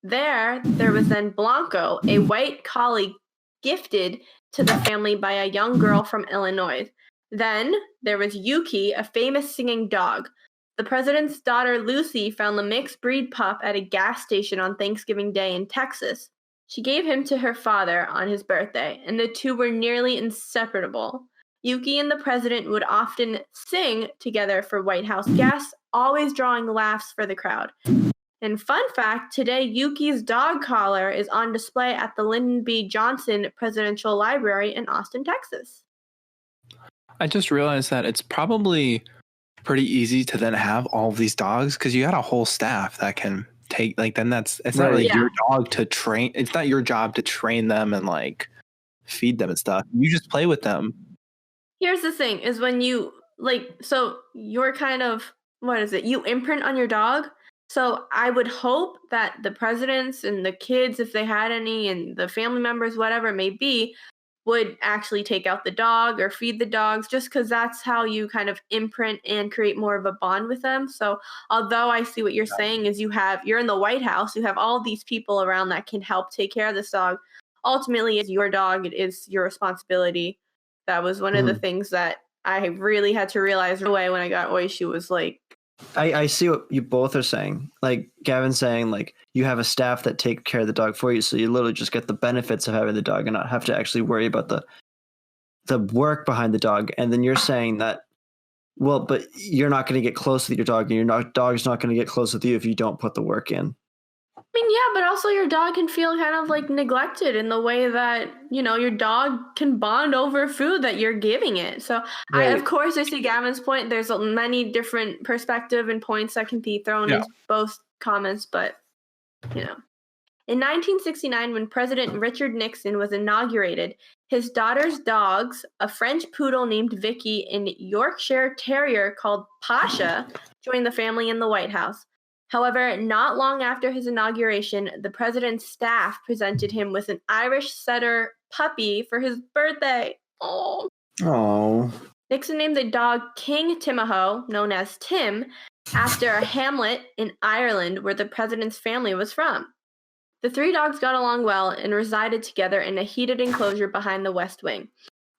Speaker 3: There was then Blanco, a white collie gifted to the family by a young girl from Illinois. Then there was Yuki, a famous singing dog. The president's daughter Lucy found the mixed breed pup at a gas station on Thanksgiving Day in Texas. She gave him to her father on his birthday, and the two were nearly inseparable. Yuki and the president would often sing together for White House guests, always drawing laughs for the crowd. And fun fact, today Yuki's dog collar is on display at the Lyndon B. Johnson Presidential Library in Austin, Texas.
Speaker 2: I just realized that it's probably pretty easy to then have all of these dogs because you got a whole staff that can take, like, then it's not really your dog to train. It's not your job to train them and like feed them and stuff. You just play with them.
Speaker 3: Here's the thing is when you so you're kind of, you imprint on your dog. So I would hope that the presidents and the kids, if they had any, and the family members, whatever it may be, would actually take out the dog or feed the dogs, just because that's how you kind of imprint and create more of a bond with them. So although I see what you're saying is you're in the White House, you have all these people around that can help take care of this dog. Ultimately, it's your dog. It is your responsibility. That was one of the things that I really had to realize right away when I got Oishi was like,
Speaker 1: I see what you both are saying. Like Gavin's saying, like you have a staff that take care of the dog for you, so you literally just get the benefits of having the dog and not have to actually worry about the work behind the dog. And then you're saying that, well, but you're not going to get close with your dog, and your dog's not going to get close with you if you don't put the work in.
Speaker 3: I mean, yeah, but also your dog can feel kind of like neglected in the way that, your dog can bond over food that you're giving it. So
Speaker 1: Right.
Speaker 3: Of course, I see Gavin's point. There's many different perspective and points that can be thrown in both comments, but, In 1969, when President Richard Nixon was inaugurated, his daughter's dogs, a French poodle named Vicky and Yorkshire Terrier called Pasha, joined the family in the White House. However, not long after his inauguration, the president's staff presented him with an Irish setter puppy for his birthday.
Speaker 1: Oh.
Speaker 3: Nixon named the dog King Timahoe, known as Tim, after a hamlet in Ireland where the president's family was from. The three dogs got along well and resided together in a heated enclosure behind the West Wing.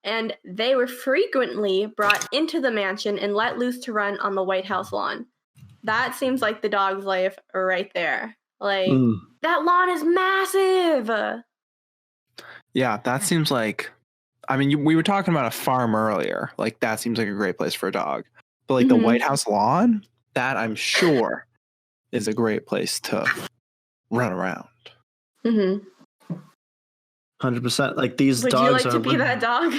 Speaker 3: And they were frequently brought into the mansion and let loose to run on the White House lawn. That seems like the dog's life right there. Like, that lawn is massive.
Speaker 2: Yeah, that seems like, I mean, we were talking about a farm earlier. Like, that seems like a great place for a dog. But like the White House lawn, that I'm sure is a great place to run around.
Speaker 1: 100%. Like these
Speaker 3: Would
Speaker 1: dogs
Speaker 3: you like to be that dog?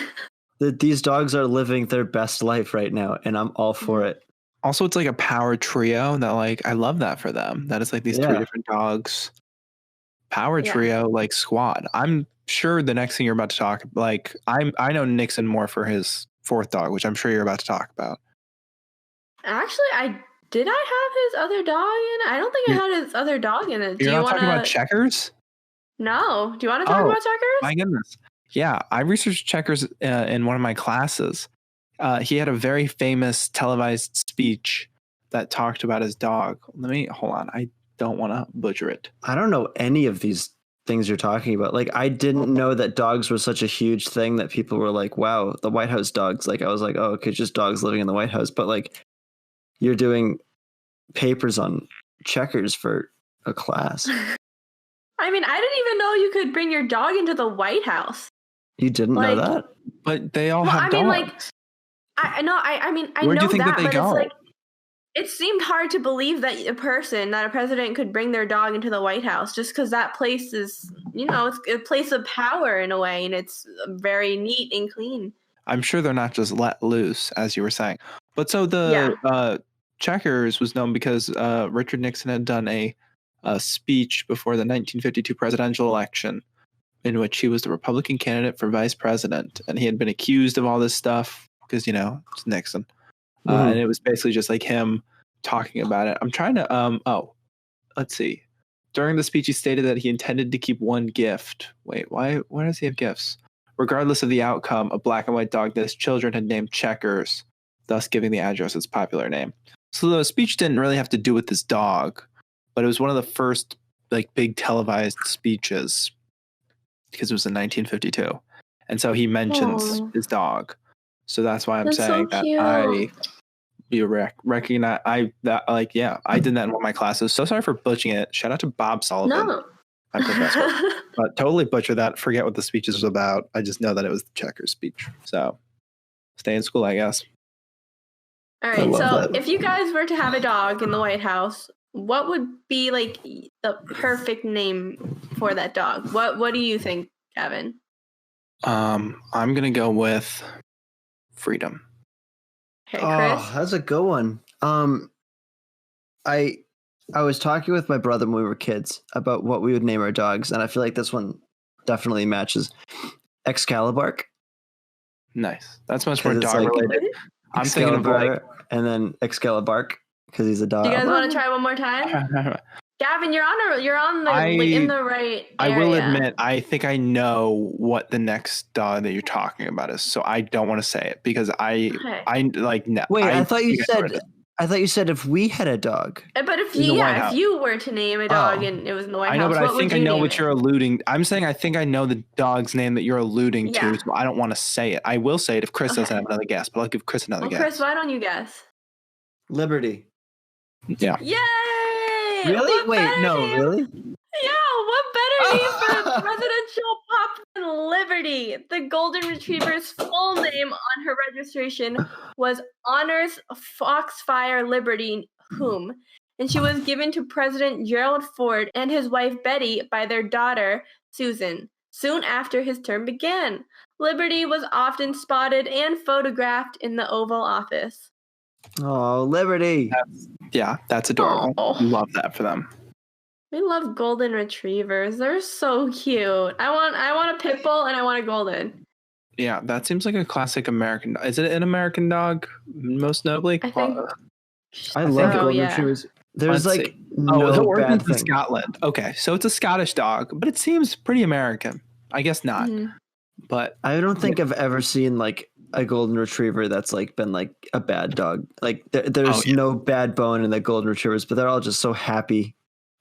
Speaker 1: These dogs are living their best life right now, and I'm all for it.
Speaker 2: Also, it's like a power trio that, like, I love that for them. That is like these three different dogs. Power trio, like squad. I'm sure the next thing you're about to talk, like, I know Nixon more for his fourth dog, which I'm sure you're about to talk about.
Speaker 3: Actually, did I have his other dog in it? I don't think I had his other dog in it.
Speaker 2: You're not talking about Checkers?
Speaker 3: No. Do you want to talk about Checkers?
Speaker 2: My goodness. Yeah, I researched Checkers in one of my classes. He had a very famous televised speech that talked about his dog. Hold on. I don't want to butcher it.
Speaker 1: I don't know any of these things you're talking about. Like, I didn't know that dogs were such a huge thing that people were like, wow, the White House dogs. Like, I was like, oh, okay, just dogs living in the White House. But like, you're doing papers on Checkers for a class.
Speaker 3: I mean, I didn't even know you could bring your dog into the White House.
Speaker 1: You didn't know that?
Speaker 2: But they all have dogs.
Speaker 3: I mean, I know
Speaker 2: Where do you think that they
Speaker 3: but
Speaker 2: go?
Speaker 3: It's like, it seemed hard to believe that a president could bring their dog into the White House just because that place is, it's a place of power in a way, and it's very neat and clean.
Speaker 2: I'm sure they're not just let loose, as you were saying. But so the Checkers was known because Richard Nixon had done a speech before the 1952 presidential election in which he was the Republican candidate for vice president. And he had been accused of all this stuff because, it's Nixon. And it was basically just like him talking about it. I'm trying to, let's see. During the speech, he stated that he intended to keep one gift. Wait, why does he have gifts? Regardless of the outcome, a black and white dog that his children had named Checkers, thus giving the address its popular name. So the speech didn't really have to do with this dog, but it was one of the first like big televised speeches because it was in 1952. And so he mentions his dog. So that's why I'm saying that recognize I did that in one of my classes. So sorry for butchering it. Shout out to Bob Sullivan.
Speaker 3: No.
Speaker 2: My professor. But totally butcher that. Forget what the speech is about. I just know that it was the Checkers speech. So stay in school, I guess.
Speaker 3: All
Speaker 1: I
Speaker 3: right.
Speaker 1: love
Speaker 3: So
Speaker 1: that.
Speaker 3: if you guys were to have a dog in the White House, what would be like the perfect name for that dog? What do you think, Kevin?
Speaker 2: I'm gonna go with Freedom.
Speaker 3: Okay, Chris.
Speaker 1: Oh, that's a good one. I was talking with my brother when we were kids about what we would name our dogs, and I feel like this one definitely matches. Excalibur.
Speaker 2: Nice. That's much more
Speaker 1: 'Cause it's
Speaker 2: dog
Speaker 1: like-
Speaker 2: related. I'm thinking of like.
Speaker 1: Excalibur, and then Excalibur because he's a dog.
Speaker 3: Do you guys want to try one more time? Gavin, you're on the like, in the right area.
Speaker 2: I will admit, I think I know what the next dog that you're talking about is, so I don't want to say it because
Speaker 3: Okay.
Speaker 2: I like no.
Speaker 1: Wait, I thought you
Speaker 2: think I know what it
Speaker 1: said.
Speaker 2: is.
Speaker 1: I thought you said if we had a dog.
Speaker 3: But if
Speaker 2: In the White
Speaker 3: if
Speaker 2: House.
Speaker 3: you were to name a dog
Speaker 1: Oh.
Speaker 3: and it was in the White
Speaker 2: I know,
Speaker 3: House,
Speaker 2: but
Speaker 3: what
Speaker 2: I think
Speaker 3: would
Speaker 2: I
Speaker 3: you
Speaker 2: know
Speaker 3: name
Speaker 2: what
Speaker 3: it?
Speaker 2: you're alluding. I'm saying I think I know the dog's name that you're alluding
Speaker 3: Yeah.
Speaker 2: to, so I don't want to say it. I will say it if Chris doesn't
Speaker 3: Okay.
Speaker 2: have another guess, but I'll give Chris another
Speaker 3: Well,
Speaker 2: guess.
Speaker 3: Chris, why don't you guess?
Speaker 1: Liberty.
Speaker 2: Yeah.
Speaker 3: Yay!
Speaker 1: Really?
Speaker 3: What
Speaker 1: Wait,
Speaker 3: better
Speaker 1: no,
Speaker 3: name?
Speaker 1: really?
Speaker 3: Yeah, what better name for a presidential pup than Liberty? The Golden Retriever's full name on her registration was Honors Foxfire Liberty Whom, and she was given to President Gerald Ford and his wife Betty by their daughter Susan, soon after his term began. Liberty was often spotted and photographed in the Oval Office.
Speaker 1: Oh, Liberty.
Speaker 2: Yeah, that's adorable.
Speaker 3: Oh.
Speaker 2: Love that for them.
Speaker 3: We love golden retrievers. They're so cute. I want a pit bull and I want a golden.
Speaker 2: Yeah, that seems like a classic American. Is it an American dog, most notably?
Speaker 3: I think.
Speaker 1: I love
Speaker 3: so,
Speaker 1: golden
Speaker 3: yeah.
Speaker 1: retrievers. There's
Speaker 2: Let's
Speaker 1: like
Speaker 2: see.
Speaker 1: no
Speaker 2: the
Speaker 1: bad
Speaker 2: origin's in
Speaker 1: thing.
Speaker 2: Scotland. Okay, so it's a Scottish dog, but it seems pretty American. I guess not,
Speaker 3: Mhm.
Speaker 2: but
Speaker 1: I don't think I've ever seen like a golden retriever that's like been like a bad dog. Like there's
Speaker 2: Oh, yeah.
Speaker 1: no bad bone in the golden retrievers, but they're all just so happy.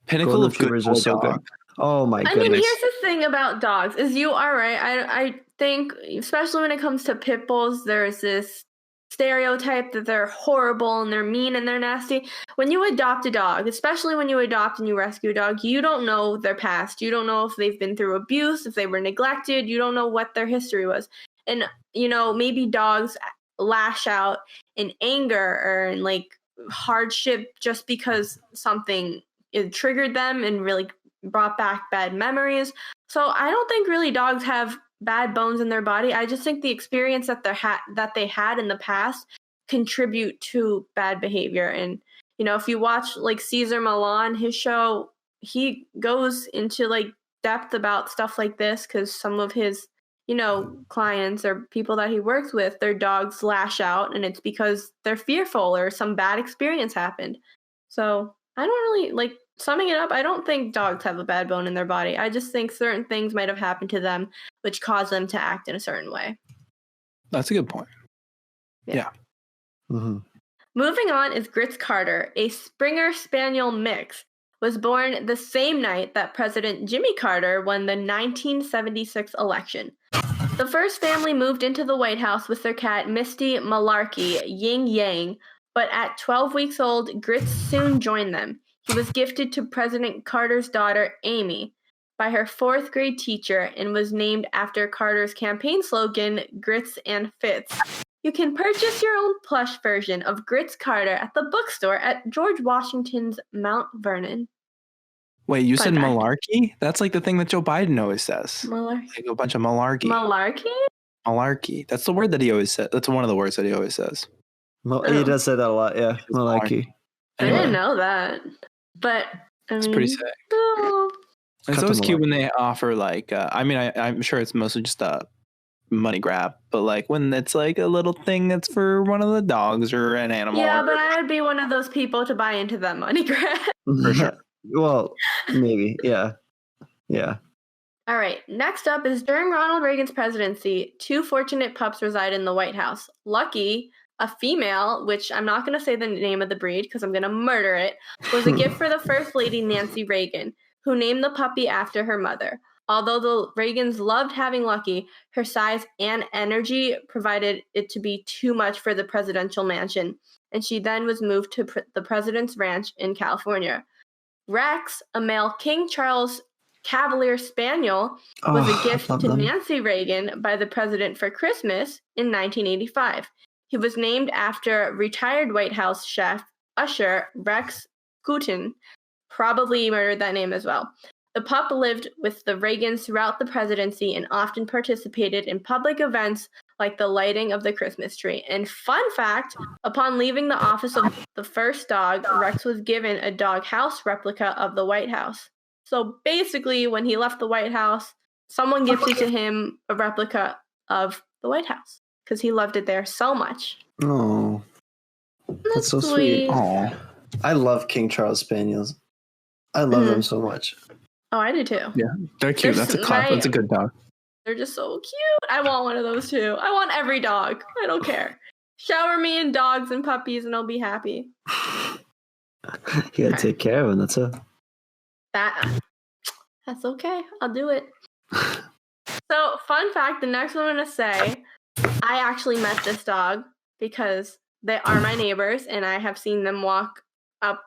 Speaker 2: pinnacle
Speaker 1: Golden
Speaker 2: of good
Speaker 1: retrievers
Speaker 2: boy
Speaker 1: are so
Speaker 2: dog.
Speaker 1: good. Oh my
Speaker 3: I mean,
Speaker 1: goodness.
Speaker 3: here's the thing about dogs: is you are right. I think, especially when it comes to pit bulls, there's this stereotype that they're horrible and they're mean and they're nasty. When you adopt a dog, especially when you adopt and you rescue a dog, you don't know their past. You don't know if they've been through abuse, if they were neglected. You don't know what their history was. And, maybe dogs lash out in anger or in like hardship just because something it triggered them and really brought back bad memories. So I don't think really dogs have bad bones in their body. I just think the experience that they had in the past contribute to bad behavior. And if you watch like Cesar Millan, his show, he goes into like depth about stuff like this because some of his clients or people that he works with, their dogs lash out, and it's because they're fearful or some bad experience happened. So I don't really like. Summing it up, I don't think dogs have a bad bone in their body. I just think certain things might have happened to them which caused them to act in a certain way.
Speaker 2: That's a good point. Yeah.
Speaker 1: Mhm.
Speaker 3: Moving on is Grits Carter, a Springer Spaniel mix, was born the same night that President Jimmy Carter won the 1976 election. The first family moved into the White House with their cat Misty Malarkey Ying Yang, but at 12 weeks old, Grits soon joined them. He was gifted to President Carter's daughter, Amy, by her fourth grade teacher and was named after Carter's campaign slogan, Grits and Fits. You can purchase your own plush version of Grits Carter at the bookstore at George Washington's Mount Vernon.
Speaker 2: Wait, you
Speaker 3: Fun
Speaker 2: said
Speaker 3: fact.
Speaker 2: malarkey? That's like the thing that Joe Biden always says.
Speaker 3: Malarkey?
Speaker 2: Like a bunch of malarkey.
Speaker 3: Malarkey?
Speaker 2: Malarkey. That's the word that he always said. That's one of the words that he always says.
Speaker 1: He does say that a lot. Yeah, Malarkey.
Speaker 3: I didn't know that. But
Speaker 2: It's pretty sick.
Speaker 3: Oh.
Speaker 2: It's
Speaker 1: Cut
Speaker 2: always
Speaker 1: them
Speaker 2: cute when they offer like, I'm sure it's mostly just a money grab, but like when it's like a little thing that's for one of the dogs or an animal.
Speaker 3: Yeah, but I would be one of those people to buy into that money grab.
Speaker 2: For sure.
Speaker 1: Well, maybe. Yeah. Yeah.
Speaker 3: All right, next up is during Ronald Reagan's presidency, two fortunate pups reside in the White House. Lucky, a female, which I'm not going to say the name of the breed because I'm going to murder it, was a gift for the First Lady Nancy Reagan, who named the puppy after her mother. Although the Reagans loved having Lucky, her size and energy provided it to be too much for the presidential mansion, and she then was moved to the president's ranch in California. Rex, a male King Charles Cavalier Spaniel was a gift to
Speaker 1: them.
Speaker 3: Nancy Reagan by the president for Christmas in 1985. He was named after retired White House chef usher Rex Guten, probably murdered that name as well. The pup lived with the Reagans throughout the presidency and often participated in public events like the lighting of the Christmas tree. And fun fact, upon leaving the office of the first dog, Rex was given a dog house replica of the White House. So basically, when he left the White House, someone gifted to him a replica of the White House because he loved it there so much.
Speaker 1: Oh, that's so sweet. Oh, I love King Charles Spaniels. I love them so much.
Speaker 3: Oh, I do too.
Speaker 2: Yeah, they're cute. That's a class. That's a good dog.
Speaker 3: They're just so cute. I want one of those too. I want every dog. I don't care. Shower me in dogs and puppies and I'll be happy.
Speaker 1: You gotta take care of them. That's it.
Speaker 3: That's okay. I'll do it. So, fun fact, the next one I'm going to say, I actually met this dog because they are my neighbors and I have seen them walk up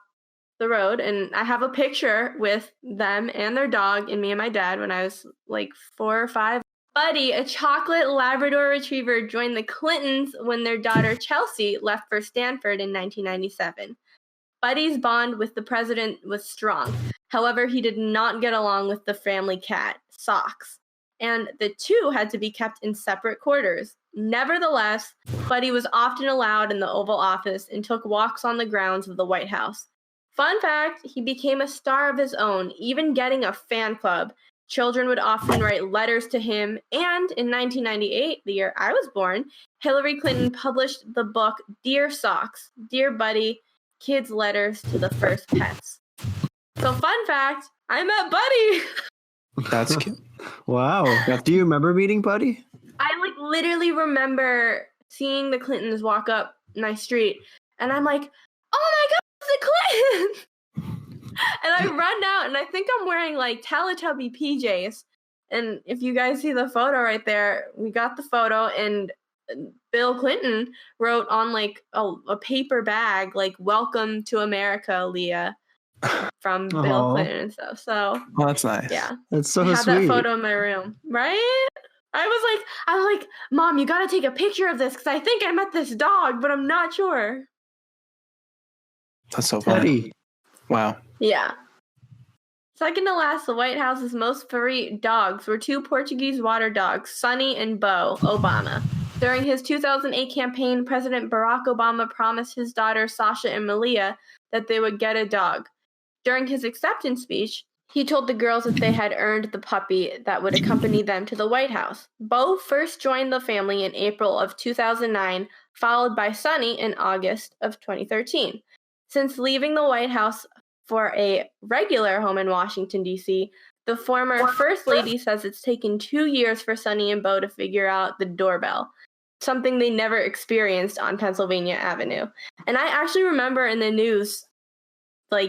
Speaker 3: the road, and I have a picture with them and their dog and me and my dad when I was like 4 or 5. Buddy, a chocolate Labrador Retriever, joined the Clintons when their daughter Chelsea left for Stanford in 1997. Buddy's bond with the president was strong. However, he did not get along with the family cat, Socks, and the two had to be kept in separate quarters. Nevertheless, Buddy was often allowed in the Oval Office and took walks on the grounds of the White House. Fun fact, he became a star of his own, even getting a fan club. Children would often write letters to him, and in 1998, the year I was born, Hillary Clinton published the book Dear Socks, Dear Buddy, Kids' Letters to the First Pets. So fun fact, I met Buddy.
Speaker 2: That's cute.
Speaker 1: Wow. Do you remember meeting Buddy?
Speaker 3: I literally remember seeing the Clintons walk up my street, and I'm like, oh my God, it's the Clintons! And I run out, and I think I'm wearing Teletubby PJs. And if you guys see the photo right there, we got the photo, and Bill Clinton wrote on a paper bag, welcome to America, Leah, from Bill Clinton and stuff. So,
Speaker 2: well, that's nice.
Speaker 3: Yeah.
Speaker 1: That's so
Speaker 3: I have
Speaker 1: sweet.
Speaker 3: that photo in my room, right? I was like, Mom, you got to take a picture of this because I think I met this dog, but I'm not sure.
Speaker 2: That's so funny. Wow.
Speaker 3: Yeah. Second to last, the White House's most furry dogs were 2 Portuguese water dogs, Sonny and Bo Obama. During his 2008 campaign, President Barack Obama promised his daughters Sasha and Malia that they would get a dog. During his acceptance speech, he told the girls that they had earned the puppy that would accompany them to the White House. Bo first joined the family in April of 2009, followed by Sonny in August of 2013. Since leaving the White House for a regular home in Washington, D.C., the former First Lady says it's taken 2 years for Sonny and Bo to figure out the doorbell, something they never experienced on Pennsylvania Avenue. And I actually remember in the news,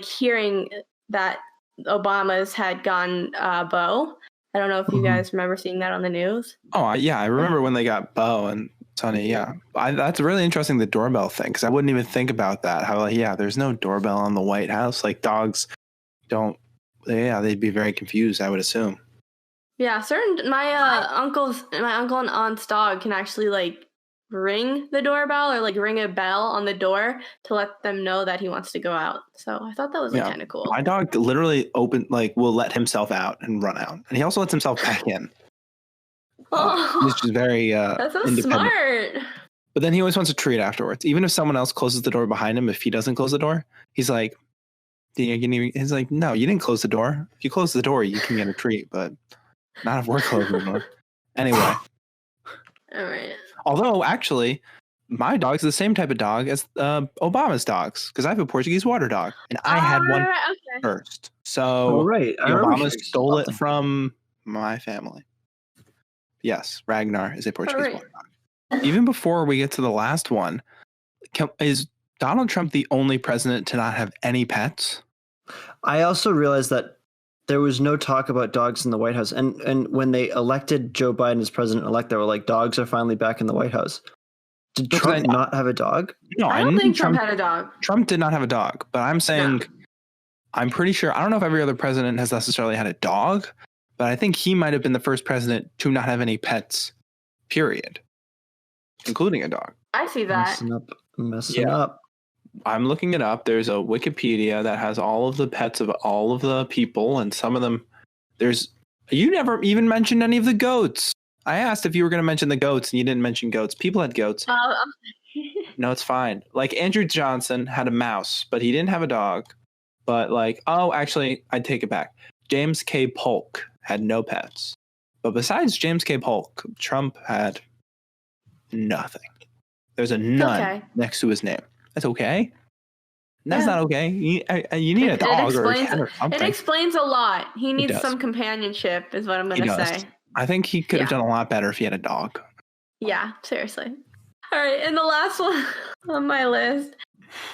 Speaker 3: hearing that Obama's had gotten Bo. I don't know if you guys remember seeing that on the news. Oh,
Speaker 2: yeah. I remember when they got Bo and Sonny. Yeah. That's really interesting, the doorbell thing, because I wouldn't even think about that. How, there's no doorbell on the White House. Dogs don't, they'd be very confused, I would assume. Yeah,
Speaker 3: my uncle and aunt's dog can actually ring the doorbell or ring a bell on the door to let them know that he wants to go out. So I thought that was kind of cool.
Speaker 2: My dog literally will let himself out and run out, and he also lets himself back in. Which is very
Speaker 3: that's so
Speaker 2: independent.
Speaker 3: Smart.
Speaker 2: But then he always wants a treat afterwards. Even if someone else closes the door behind him, if he doesn't close the door, he's like, no, you didn't close the door. If you close the door, you can get a treat, but not if we're closing the door. Anyway.
Speaker 3: All right.
Speaker 2: Although, actually, my dog's the same type of dog as Obama's dogs, because I have a Portuguese water dog, and I had one first. So Obama stole it from my family. Yes, Ragnar is a Portuguese water dog. Even before we get to the last one, is Donald Trump the only president to not have any pets?
Speaker 1: I also realized that there was no talk about dogs in the White House. And when they elected Joe Biden as president-elect, they were like, dogs are finally back in the White House. Did Trump not have a dog?
Speaker 2: No,
Speaker 3: I don't think Trump had a dog.
Speaker 2: Trump did not have a dog, but I'm saying I'm pretty sure, I don't know if every other president has necessarily had a dog, but I think he might have been the first president to not have any pets, period, including a dog.
Speaker 3: I see that.
Speaker 1: Messing up.
Speaker 2: I'm looking it up. There's a Wikipedia that has all of the pets of all of the people, and some of them, you never even mentioned any of the goats. I asked if you were going to mention the goats, and you didn't mention goats. People had goats. No, it's fine. Like Andrew Johnson had a mouse, but he didn't have a dog. But actually, I take it back. James K. Polk had no pets. But besides James K. Polk, Trump had nothing. There's a none next to his name. That's okay. That's not okay. You need a dog or a cat or something.
Speaker 3: It explains a lot. He needs some companionship, is what I'm going to say.
Speaker 2: I think he could have done a lot better if he had a dog.
Speaker 3: Yeah, seriously. All right, and the last one on my list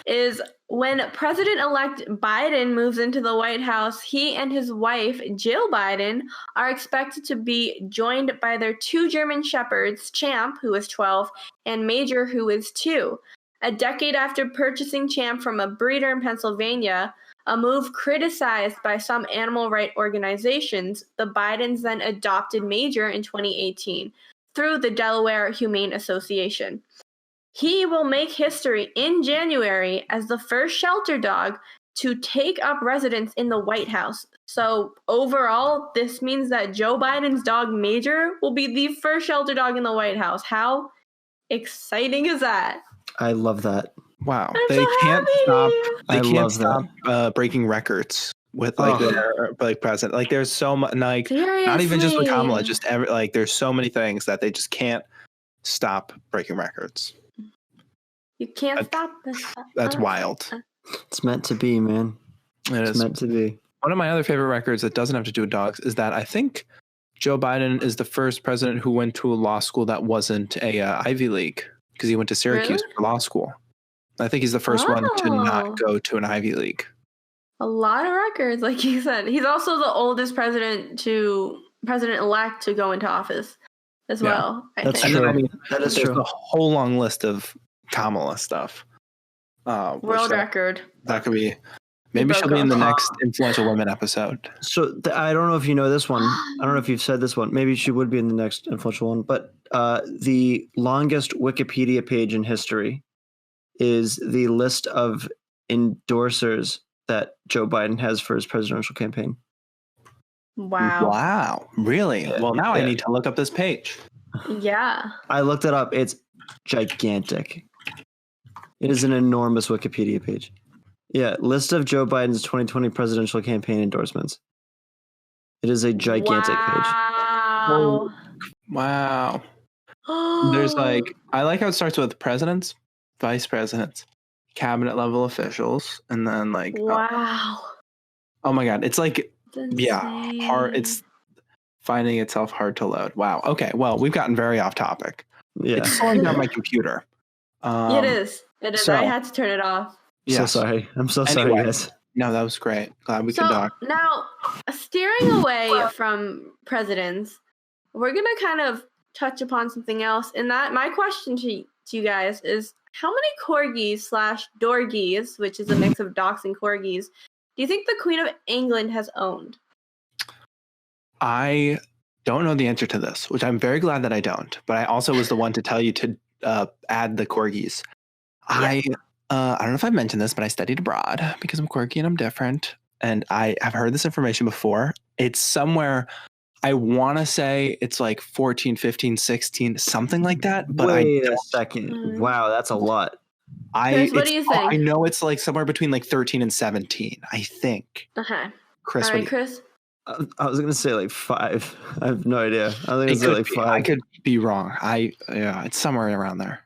Speaker 3: is when President-elect Biden moves into the White House, he and his wife, Jill Biden, are expected to be joined by their 2 German shepherds, Champ, who is 12, and Major, who is 2. A decade after purchasing Champ from a breeder in Pennsylvania, a move criticized by some animal rights organizations, the Bidens then adopted Major in 2018 through the Delaware Humane Association. He will make history in January as the first shelter dog to take up residence in the White House. So overall, this means that Joe Biden's dog Major will be the first shelter dog in the White House. How exciting is that?
Speaker 1: I love that.
Speaker 2: Wow.
Speaker 3: I'm
Speaker 2: They
Speaker 3: so
Speaker 2: can't
Speaker 3: happy.
Speaker 2: stop. They can't stop breaking records with their president. Like there's so much, like not even just with Kamala, just there's so many things that they just can't stop breaking records.
Speaker 3: You can't stop this.
Speaker 2: That's wild.
Speaker 1: It's meant to be, man. It's meant to be.
Speaker 2: One of my other favorite records that doesn't have to do with dogs is that I think Joe Biden is the first president who went to a law school that wasn't a Ivy League, because he went to Syracuse for law school. I think he's the first one to not go to an Ivy League.
Speaker 3: A lot of records, like you said. He's also the oldest president-elect to go into office as well.
Speaker 1: That's
Speaker 3: I think.
Speaker 1: true.
Speaker 2: I mean,
Speaker 1: That is
Speaker 2: there's
Speaker 1: true.
Speaker 2: a whole long list of Kamala stuff.
Speaker 3: World record.
Speaker 2: That could be. Maybe she'll be in the next Influential Women episode.
Speaker 1: So I don't know if you know this one. I don't know if you've said this one. Maybe she would be in the next Influential one. But the longest Wikipedia page in history is the list of endorsers that Joe Biden has for his presidential campaign.
Speaker 2: Wow. Really?
Speaker 1: Yeah,
Speaker 2: Well, now I need to look up this page.
Speaker 3: Yeah.
Speaker 1: I looked it up. It's gigantic. It is an enormous Wikipedia page. Yeah, list of Joe Biden's 2020 presidential campaign endorsements. It is a gigantic page.
Speaker 2: Wow. There's I like how it starts with presidents, vice presidents, cabinet level officials, and then
Speaker 3: wow.
Speaker 2: Oh my God. It's like,
Speaker 3: Insane.
Speaker 2: hard. It's finding itself hard to load. Wow. Okay. Well, we've gotten very off topic.
Speaker 1: Yeah.
Speaker 2: It's slowing down my computer.
Speaker 3: It is.
Speaker 1: so-
Speaker 3: I had to turn it off.
Speaker 1: So sorry. I'm so sorry, guys.
Speaker 2: No, that was great. Glad we could talk.
Speaker 3: Now, steering away from presidents, we're going to kind of touch upon something else. And that my question to you guys is, how many corgis/dorgies, which is a mix of dachshunds and corgis, do you think the Queen of England has owned?
Speaker 2: I don't know the answer to this, which I'm very glad that I don't. But I also was the one to tell you to add the corgis. I don't know if I mentioned this, but I studied abroad because I'm quirky and I'm different. And I have heard this information before. It's somewhere, I want to say it's like 14, 15, 16, something like that. But
Speaker 1: Wait a second. Wow, that's a lot.
Speaker 3: Chris, what do you think?
Speaker 2: I know it's like somewhere between like 13 and 17, I think.
Speaker 3: Okay.
Speaker 2: Chris,
Speaker 3: All right, Chris?
Speaker 1: I was going to say like 5. I have no idea. I think it's like 5.
Speaker 2: I could be wrong. It's somewhere around there.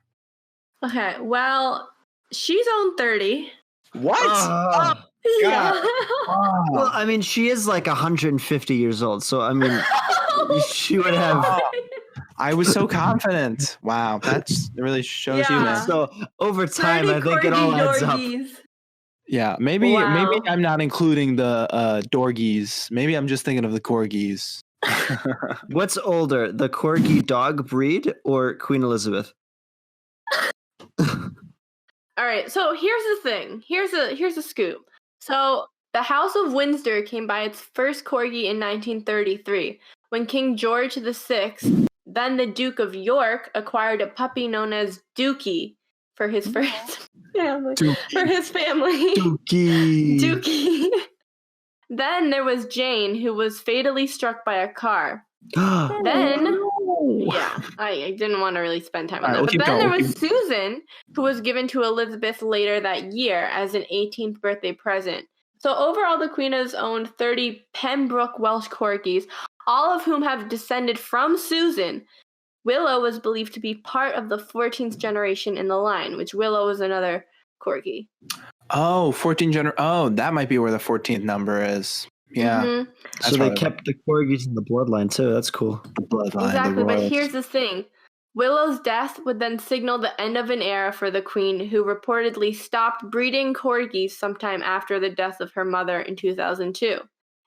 Speaker 3: Okay, well, she's owned 30.
Speaker 2: What?
Speaker 3: Yeah.
Speaker 1: Well, I mean, she is like 150 years old. So, I mean, she would have...
Speaker 2: I was so confident. Wow, that really shows you, man.
Speaker 1: So over time, I think it all adds up.
Speaker 2: Yeah, maybe I'm not including the dorgies. Maybe I'm just thinking of the corgis.
Speaker 1: What's older, the corgi dog breed or Queen Elizabeth?
Speaker 3: All right, so here's the thing. Here's a scoop. So The House of Windsor came by its first corgi in 1933, when King George VI, then the Duke of York, acquired a puppy known as Dookie for his first family. For his family.
Speaker 1: Dookie.
Speaker 3: Dookie. Then there was Jane, who was fatally struck by a car. Then, yeah, I didn't want to really spend time on that. But then there was Susan, who was given to Elizabeth later that year as an 18th birthday present. So overall, the Queen has owned 30 Pembroke Welsh corgis, all of whom have descended from Susan. Willow was believed to be part of the 14th generation in the line, which Willow is another corgi.
Speaker 2: Oh, 14 Oh, that might be where the 14th number is. Yeah.
Speaker 3: Mm-hmm.
Speaker 1: So they kept the corgis in the bloodline too. That's cool.
Speaker 2: The bloodline.
Speaker 3: Exactly, but here's the thing. Willow's death would then signal the end of an era for the Queen, who reportedly stopped breeding corgis sometime after the death of her mother in 2002.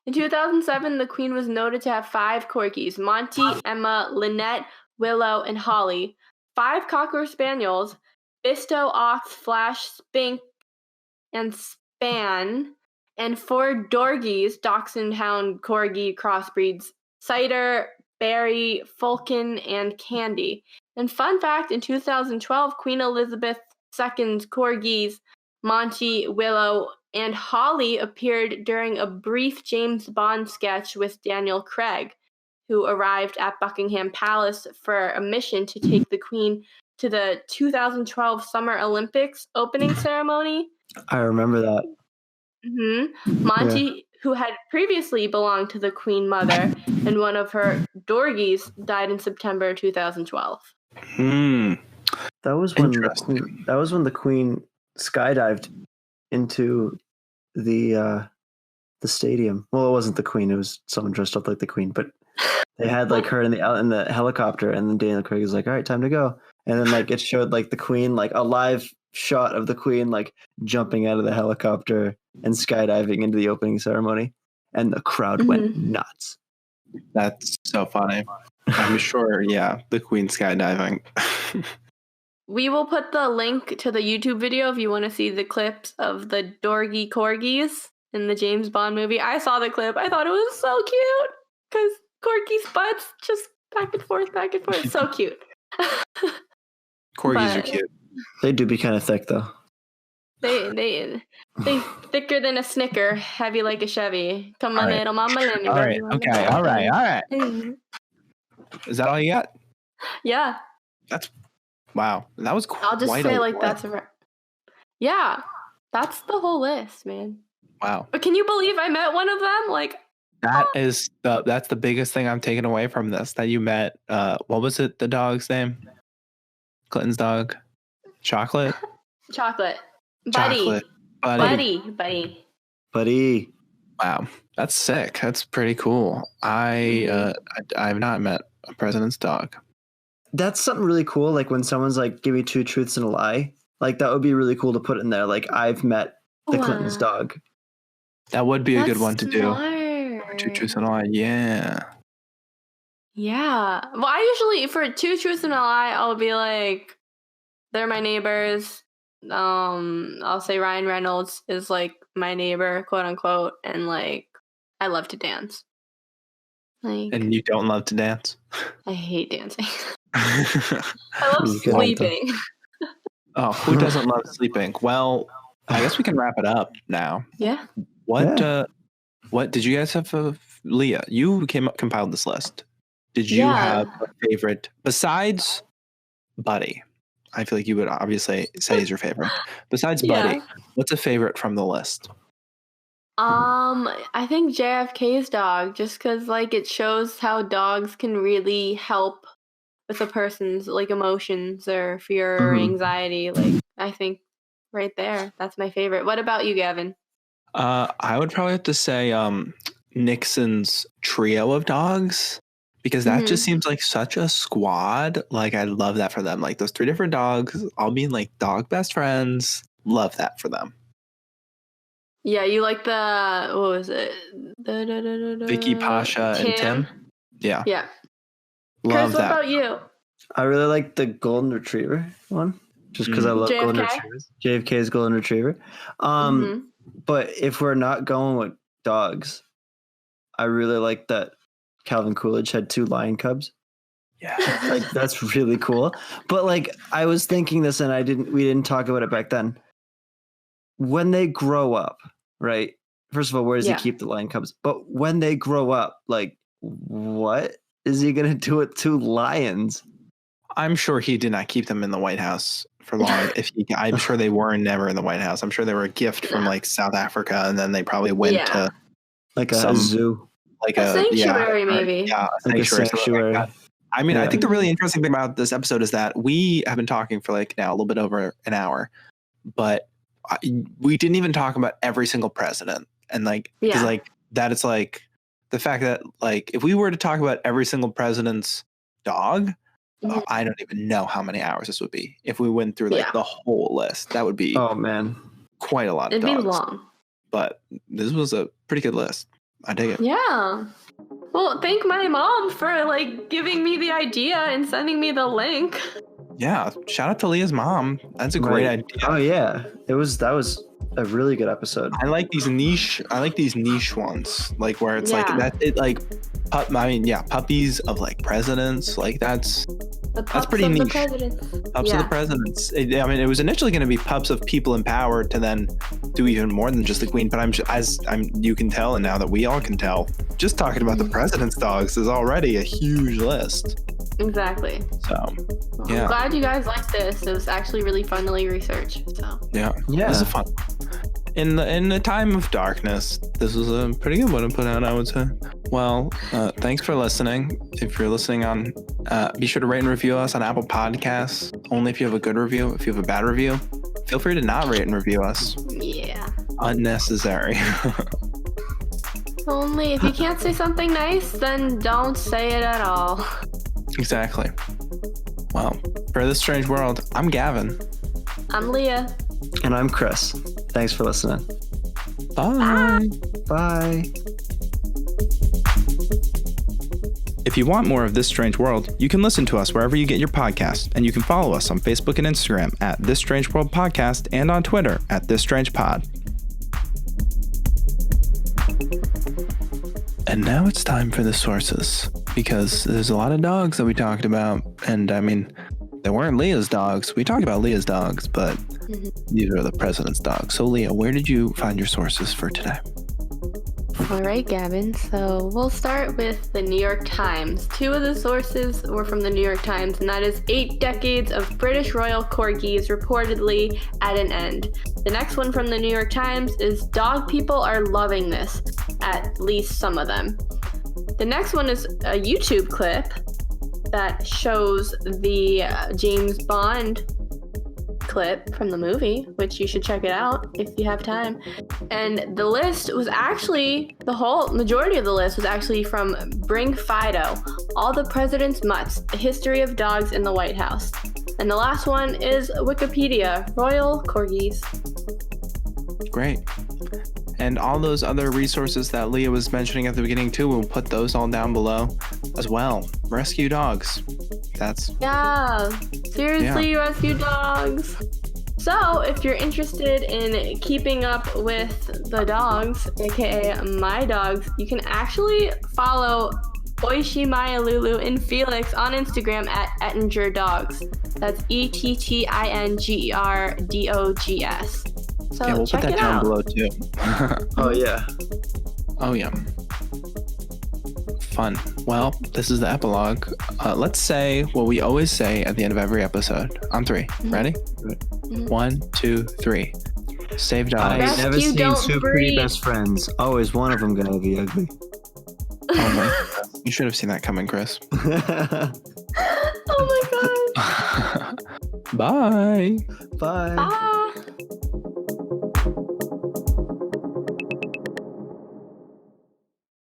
Speaker 3: In 2007, the Queen was noted to have 5 corgis: Monty, Emma, Lynette, Willow, and Holly, 5 Cocker Spaniels, Bisto, Ox, Flash, Spink, and Span, and 4 Dorgies, Dachshund Hound Corgi crossbreeds, Cider, Barry, Fulkin, and Candy. And fun fact, in 2012, Queen Elizabeth II's corgis, Monty, Willow, and Holly appeared during a brief James Bond sketch with Daniel Craig, who arrived at Buckingham Palace for a mission to take the Queen to the 2012 Summer Olympics opening ceremony.
Speaker 1: I remember that.
Speaker 3: Mm-hmm. Monty, who had previously belonged to the Queen Mother, and one of her dorgies died in September 2012.
Speaker 1: That was when the Queen skydived into the stadium. Well, it wasn't the Queen; it was someone dressed up like the Queen. But they had like her in the helicopter, and then Daniel Craig was like, "All right, time to go." And then like it showed like the Queen, like a live shot of the Queen like jumping out of the helicopter and skydiving into the opening ceremony, and the crowd went nuts.
Speaker 2: That's so funny. I'm sure, yeah, the Queen skydiving.
Speaker 3: We will put the link to the YouTube video if you want to see the clips of the Dorgy Corgis in the James Bond movie. I saw the clip. I thought it was so cute because Corgi's butts just back and forth. So cute.
Speaker 2: Corgis are cute.
Speaker 1: They do be kind of thick though.
Speaker 3: They thicker than a Snicker, heavy like a Chevy. Come on, little mama, let me.
Speaker 2: All right. Okay. All right. Is that all you got?
Speaker 3: Yeah.
Speaker 2: That's wow. That was quite
Speaker 3: I'll just say like that's yeah. That's the whole list, man.
Speaker 2: Wow.
Speaker 3: But can you believe I met one of them? Like
Speaker 2: that's the biggest thing I'm taking away from this. That you met. What was it? The dog's name? Clinton's dog. Chocolate.
Speaker 3: Buddy.
Speaker 2: Wow, that's sick. That's pretty cool. I've not met a president's dog.
Speaker 1: That's something really cool. Like when someone's like, "Give me 2 truths and a lie." Like that would be really cool to put in there. Like I've met the Clinton's dog.
Speaker 2: That would be a good one to do.
Speaker 3: Smart.
Speaker 2: 2 truths and a lie. Yeah.
Speaker 3: Yeah. Well, I usually for 2 truths and a lie, I'll be like, they're my neighbors. I'll say Ryan Reynolds is like my neighbor, quote unquote, and like I love to dance. Like,
Speaker 2: and you don't love to dance?
Speaker 3: I hate dancing. I love sleeping.
Speaker 2: Oh, who doesn't love sleeping? Well, I guess we can wrap it up now.
Speaker 3: Yeah.
Speaker 2: What did you guys have? Leah, you compiled this list. Did you have a favorite besides Buddy? I feel like you would obviously say is your favorite. Besides Buddy, what's a favorite from the list?
Speaker 3: I think JFK's dog, just because like it shows how dogs can really help with a person's like emotions or fear or anxiety. Like I think right there, that's my favorite. What about you, Gavin?
Speaker 2: I would probably have to say Nixon's trio of dogs. Because that just seems like such a squad. Like, I love that for them. Like, those 3 different dogs all being, like, dog best friends. Love that for them.
Speaker 3: Yeah, you like the, what was it?
Speaker 2: Vicky, Pasha, and Tim? Yeah.
Speaker 3: Yeah.
Speaker 2: Love
Speaker 3: Chris,
Speaker 2: that.
Speaker 3: what about you?
Speaker 1: I really like the Golden Retriever one. Just because I love
Speaker 3: JFK?
Speaker 1: Golden Retrievers. JFK's Golden Retriever. But if we're not going with dogs, I really like that Calvin Coolidge had 2 lion cubs.
Speaker 2: Yeah.
Speaker 1: Like that's really cool. But like I was thinking this and we didn't talk about it back then. When they grow up, right? First of all, where does he keep the lion cubs? But when they grow up, like what is he gonna do with 2 lions?
Speaker 2: I'm sure he did not keep them in the White House for long. I'm sure they were never in the White House. I'm sure they were a gift from like South Africa, and then they probably went to
Speaker 1: like a zoo,
Speaker 2: like
Speaker 3: a sanctuary, maybe.
Speaker 2: Yeah,
Speaker 1: like a sanctuary.
Speaker 2: Like I mean, I think the really interesting thing about this episode is that we have been talking for like now a little bit over an hour, but we didn't even talk about every single president, and like because like that it's like the fact that like if we were to talk about every single president's dog. I don't even know how many hours this would be if we went through like the whole list. That would be quite a lot of dogs.
Speaker 3: It'd be long.
Speaker 2: But this was a pretty good list. I dig it.
Speaker 3: Yeah. Well, thank my mom for like giving me the idea and sending me the link.
Speaker 2: Yeah, shout out to Leah's mom. That's a great idea.
Speaker 1: Oh yeah, that was a really good episode.
Speaker 2: I like these niche ones, like where it's like that. It like, puppies of like presidents. Like that's pretty niche. Pups of the presidents. It was initially going to be pups of people in power to then do even more than just the queen. But you can tell, and now that we all can tell, just talking about the president's dogs is already a huge list.
Speaker 3: Exactly.
Speaker 2: So,
Speaker 3: I'm glad you guys liked this. It was actually really fun to research. So
Speaker 2: this is fun. In the time of darkness, this was a pretty good one to put out, I would say. Well, thanks for listening. If you're listening on, be sure to rate and review us on Apple Podcasts. Only if you have a good review. If you have a bad review, feel free to not rate and review us.
Speaker 3: Yeah.
Speaker 2: Unnecessary.
Speaker 3: Only if you can't say something nice, then don't say it at all.
Speaker 2: Exactly. Well, for This Strange World, I'm Gavin.
Speaker 3: I'm Leah.
Speaker 1: And I'm Chris. Thanks for listening.
Speaker 2: Bye.
Speaker 1: Bye.
Speaker 2: If you want more of This Strange World, you can listen to us wherever you get your podcasts, and you can follow us on Facebook and Instagram at This Strange World Podcast and on Twitter at This Strange Pod. And now it's time for the sources, because there's a lot of dogs that we talked about, and I mean, they weren't Leah's dogs. We talked about Leah's dogs, but these are the president's dogs. So Leah, where did you find your sources for today?
Speaker 3: All right, Gavin. So we'll start with the New York Times. 2 of the sources were from the New York Times, and that is 8 decades of British Royal Corgis reportedly at an end. The next one from the New York Times is Dog People Are Loving This, at least some of them. The next one is a YouTube clip that shows the James Bond clip from the movie, which you should check it out if you have time. And the list was actually, the whole majority of the list was actually from Bring Fido, All the President's Mutts, A History of Dogs in the White House. And the last one is Wikipedia, Royal Corgis.
Speaker 2: Great. And all those other resources that Leah was mentioning at the beginning too, we'll put those all down below as well. Rescue dogs.
Speaker 3: Seriously, rescue dogs. So if you're interested in keeping up with the dogs, aka my dogs, you can actually follow Oishi, Maya, Lulu, and Felix on Instagram at Ettinger Dogs. That's ETTINGERDOGS. So
Speaker 2: we'll
Speaker 3: check
Speaker 2: put that
Speaker 3: it
Speaker 2: down
Speaker 3: out.
Speaker 2: below too.
Speaker 1: Oh yeah.
Speaker 2: Fun. Well, this is the epilogue. Let's say what we always say at the end of every episode. On 3. Ready? 1, 2, 3. Save dogs.
Speaker 1: I ain't never
Speaker 3: Rescue,
Speaker 1: seen
Speaker 3: don't
Speaker 1: 2 pretty
Speaker 3: breed.
Speaker 1: best friends. Always one of them gonna be ugly.
Speaker 2: Oh my God. You should have seen that coming, Chris.
Speaker 3: Oh my god.
Speaker 2: Bye.
Speaker 1: Bye.
Speaker 3: Bye.